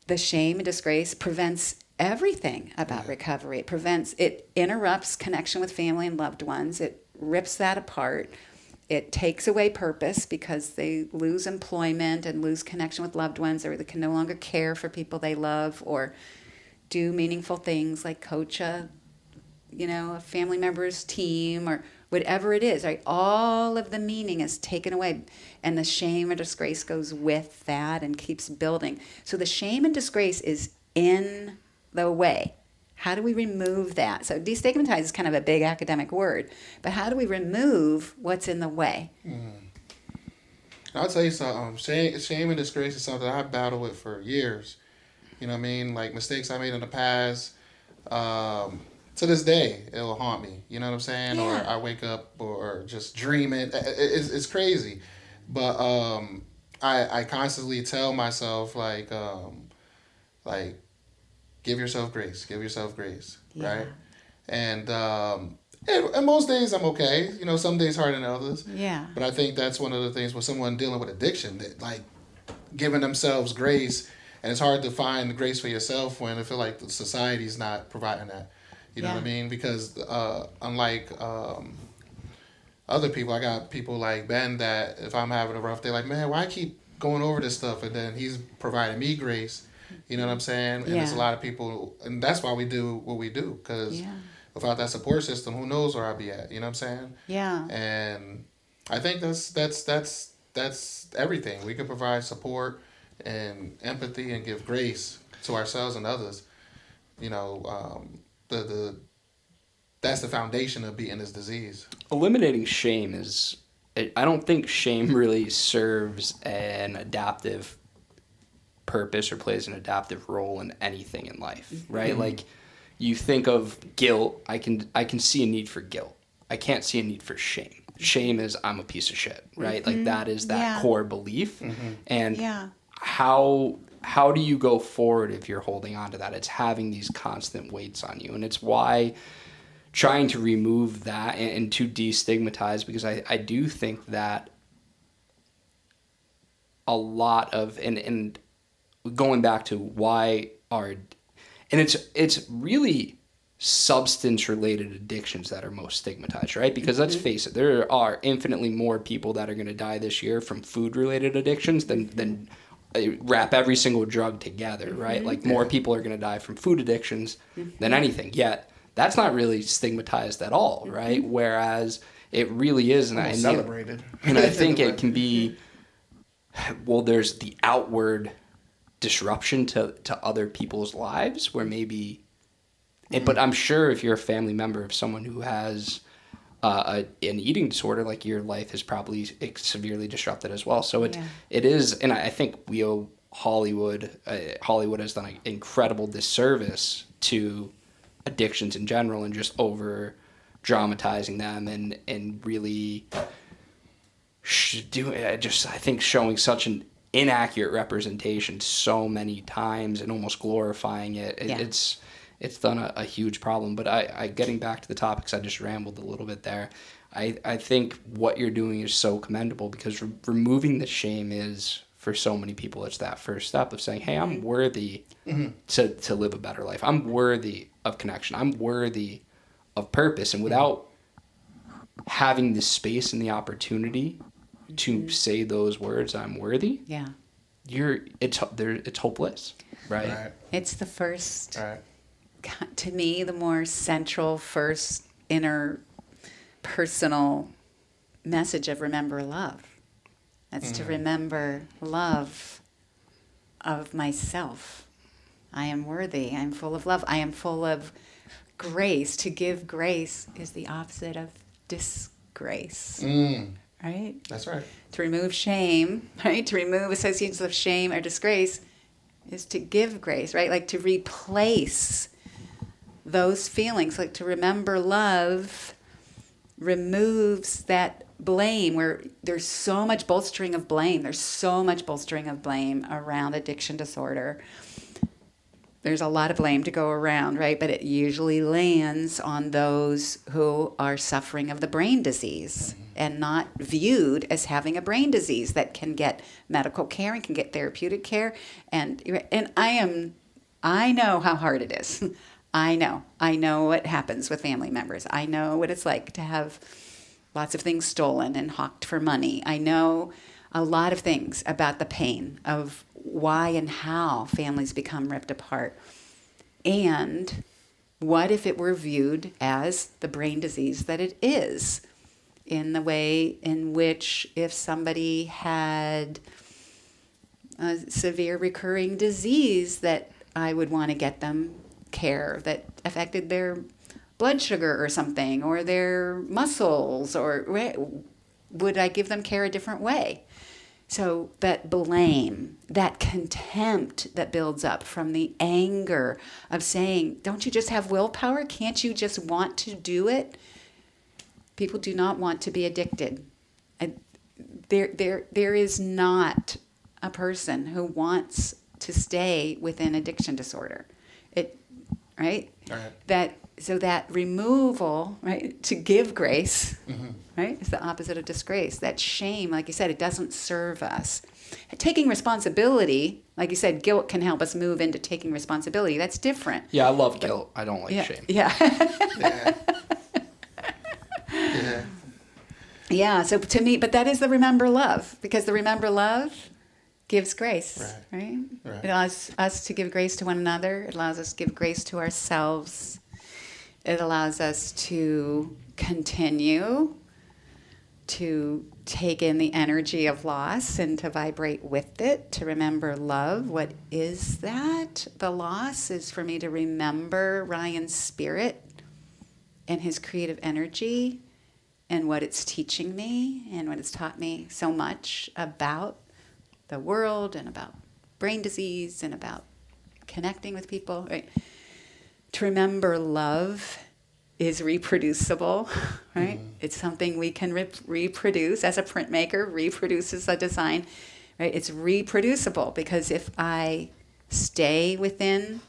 the shame and disgrace prevents everything about recovery. It interrupts connection with family and loved ones. It rips that apart. It takes away purpose because they lose employment and lose connection with loved ones, or they can no longer care for people they love or do meaningful things like coach a family member's team or whatever it is, right? All of the meaning is taken away, and the shame or disgrace goes with that and keeps building. So the shame and disgrace is in the way. How do we remove that? So destigmatize is kind of a big academic word, but how do we remove what's in the way? I'll tell you something. Shame and disgrace is something I've battled with for years. You know what I mean? Like mistakes I made in the past. To this day, it'll haunt me. You know what I'm saying? Yeah. Or I wake up or just dream it. It's crazy. But I constantly tell myself like give yourself grace. Give yourself grace. Yeah. Right? And most days I'm okay. You know, some days harder than others. Yeah. But I think that's one of the things with someone dealing with addiction, that like giving themselves grace, and it's hard to find grace for yourself when I feel like the society's not providing that. You know what I mean? Because unlike other people, I got people like Ben that if I'm having a rough day, like, man, why I keep going over this stuff? And then he's providing me grace. You know what I'm saying? And there's a lot of people, and that's why we do what we do, because without that support system, who knows where I'll be at? You know what I'm saying? Yeah. And I think that's everything. We can provide support and empathy and give grace to ourselves and others. You know, that's the foundation of beating this disease. Eliminating shame I don't think shame really serves an adaptive purpose or plays an adaptive role in anything in life, right? Mm-hmm. Like you think of guilt, I can see a need for guilt. I can't see a need for shame. Shame is I'm a piece of shit, right? Mm-hmm. Like that is that core belief. Mm-hmm. And how do you go forward if you're holding on to that? It's having these constant weights on you. And it's why trying to remove that and to destigmatize, because I do think that a lot of, and going back to why And it's really substance related addictions that are most stigmatized, right? Because let's face it, there are infinitely more people that are going to die this year from food related addictions than wrap every single drug together, right? Like more people are going to die from food addictions than anything. Yet that's not really stigmatized at all, right? Whereas it really is, and Almost celebrated. And I think it can be. Well, there's the outward disruption to other people's lives where maybe. But I'm sure if you're a family member of someone who has an eating disorder, like your life is probably severely disrupted as well. So it is, and I think we owe Hollywood. Hollywood has done an incredible disservice to addictions in general and just over dramatizing them and really I think showing such an inaccurate representation so many times and almost glorifying it. It's done a huge problem. But I getting back to the topics, I just rambled a little bit there. I think what you're doing is so commendable because removing the shame is, for so many people, it's that first step of saying, hey, I'm worthy to live a better life. I'm worthy of connection. I'm worthy of purpose. And without having the space and the opportunity to say those words, I'm worthy, it's hopeless, right? It's the first... To me, the more central first inner personal message of remember love. That's to remember love of myself. I am worthy. I am full of love. I am full of grace. To give grace is the opposite of disgrace. Right? That's right. To remove shame, right? To remove associations of shame or disgrace is to give grace, right? Like to replace those feelings, like to remember love removes that blame where there's so much bolstering of blame. There's so much bolstering of blame around addiction disorder. There's a lot of blame to go around, right? But it usually lands on those who are suffering of the brain disease and not viewed as having a brain disease that can get medical care and can get therapeutic care. And I know how hard it is. I know what happens with family members. I know what it's like to have lots of things stolen and hawked for money. I know a lot of things about the pain of why and how families become ripped apart. And what if it were viewed as the brain disease that it is, in the way in which if somebody had a severe recurring disease that I would want to get them care that affected their blood sugar or something, or their muscles, or would I give them care a different way? So that blame, that contempt that builds up from the anger of saying, don't you just have willpower? Can't you just want to do it? People do not want to be addicted. There is not a person who wants to stay within addiction disorder. Right? That removal, right, to give grace, right, is the opposite of disgrace. That shame, like you said, it doesn't serve us. Taking responsibility, like you said, guilt can help us move into taking responsibility. That's different. Yeah, I love guilt. I don't like shame. Yeah, so to me, but that is the remember love, because the remember love gives grace, right? It allows us to give grace to one another. It allows us to give grace to ourselves. It allows us to continue to take in the energy of loss and to vibrate with it, to remember love. What is that? The loss is for me to remember Ryan's spirit and his creative energy and what it's teaching me and what it's taught me so much about the world and about brain disease and about connecting with people, right? To remember love is reproducible, right? It's something we can reproduce as a printmaker reproduces a design, right? It's reproducible because if I stay within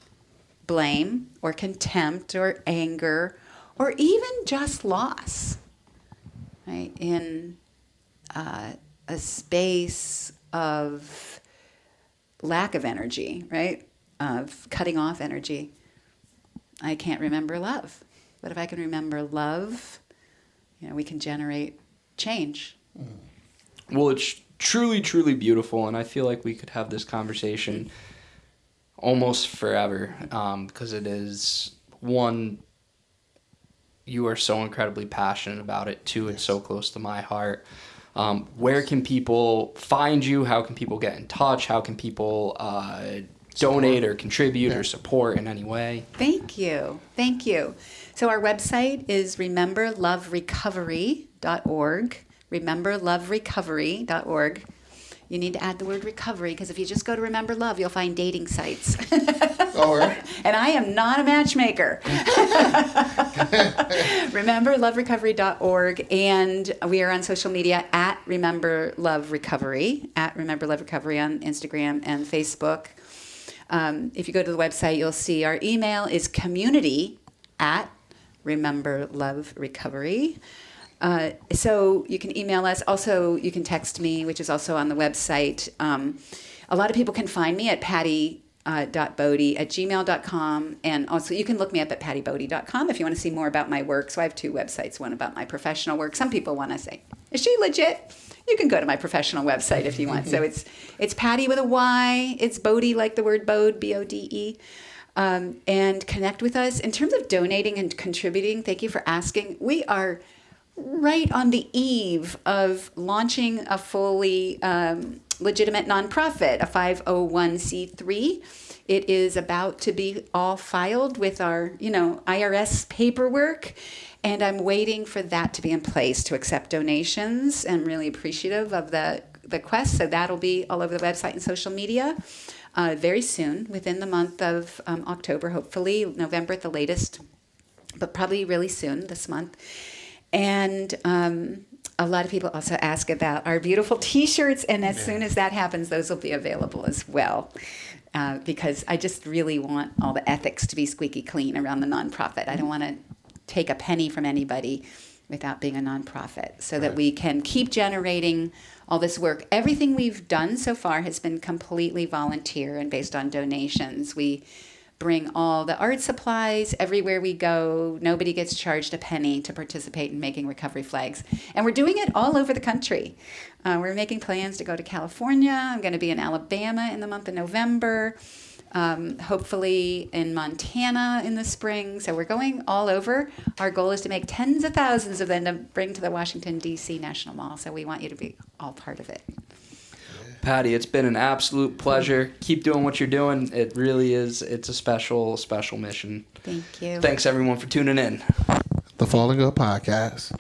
blame or contempt or anger or even just loss, right? In a space of lack of energy, right? Of cutting off energy, I can't remember love. But if I can remember love, we can generate change. Well, it's truly, truly beautiful, and I feel like we could have this conversation almost forever, because it is, one, you are so incredibly passionate about it. Two, it's so close to my heart. Where can people find you? How can people get in touch? How can people donate or contribute or support in any way? Thank you. So our website is rememberloverecovery.org. Rememberloverecovery.org. You need to add the word recovery, because if you just go to Remember Love, you'll find dating sites. All right. And I am not a matchmaker. Rememberloverecovery.org. And we are on social media at Remember Love Recovery, on Instagram and Facebook. If you go to the website, you'll see our email is community@rememberloverecovery. So you can email us. Also, you can text me, which is also on the website. A lot of people can find me at patty.bode@gmail.com. And also, you can look me up at pattybode.com if you want to see more about my work. So I have two websites, one about my professional work. Some people want to say, is she legit? You can go to my professional website if you want. So it's Patty with a Y. It's Bode, like the word Bode, Bode. And connect with us. In terms of donating and contributing, thank you for asking. We are right on the eve of launching a fully legitimate nonprofit, a 501c3. It is about to be all filed with our, IRS paperwork, and I'm waiting for that to be in place to accept donations. I'm really appreciative of the quest, so that'll be all over the website and social media very soon, within the month of October, hopefully, November at the latest, but probably really soon this month. And a lot of people also ask about our beautiful T-shirts, and as soon as that happens, those will be available as well. Because I just really want all the ethics to be squeaky clean around the nonprofit. I don't want to take a penny from anybody without being a nonprofit, so that we can keep generating all this work. Everything we've done so far has been completely volunteer and based on donations. We bring all the art supplies everywhere we go. Nobody gets charged a penny to participate in making recovery flags. And we're doing it all over the country. We're making plans to go to California. I'm going to be in Alabama in the month of November. Hopefully in Montana in the spring. So we're going all over. Our goal is to make tens of thousands of them to bring to the Washington, D.C. National Mall. So we want you to be all part of it. Patty, it's been an absolute pleasure. Keep doing what you're doing. It really is. It's a special, special mission. Thank you. Thanks, everyone, for tuning in. The Falling Up Podcast.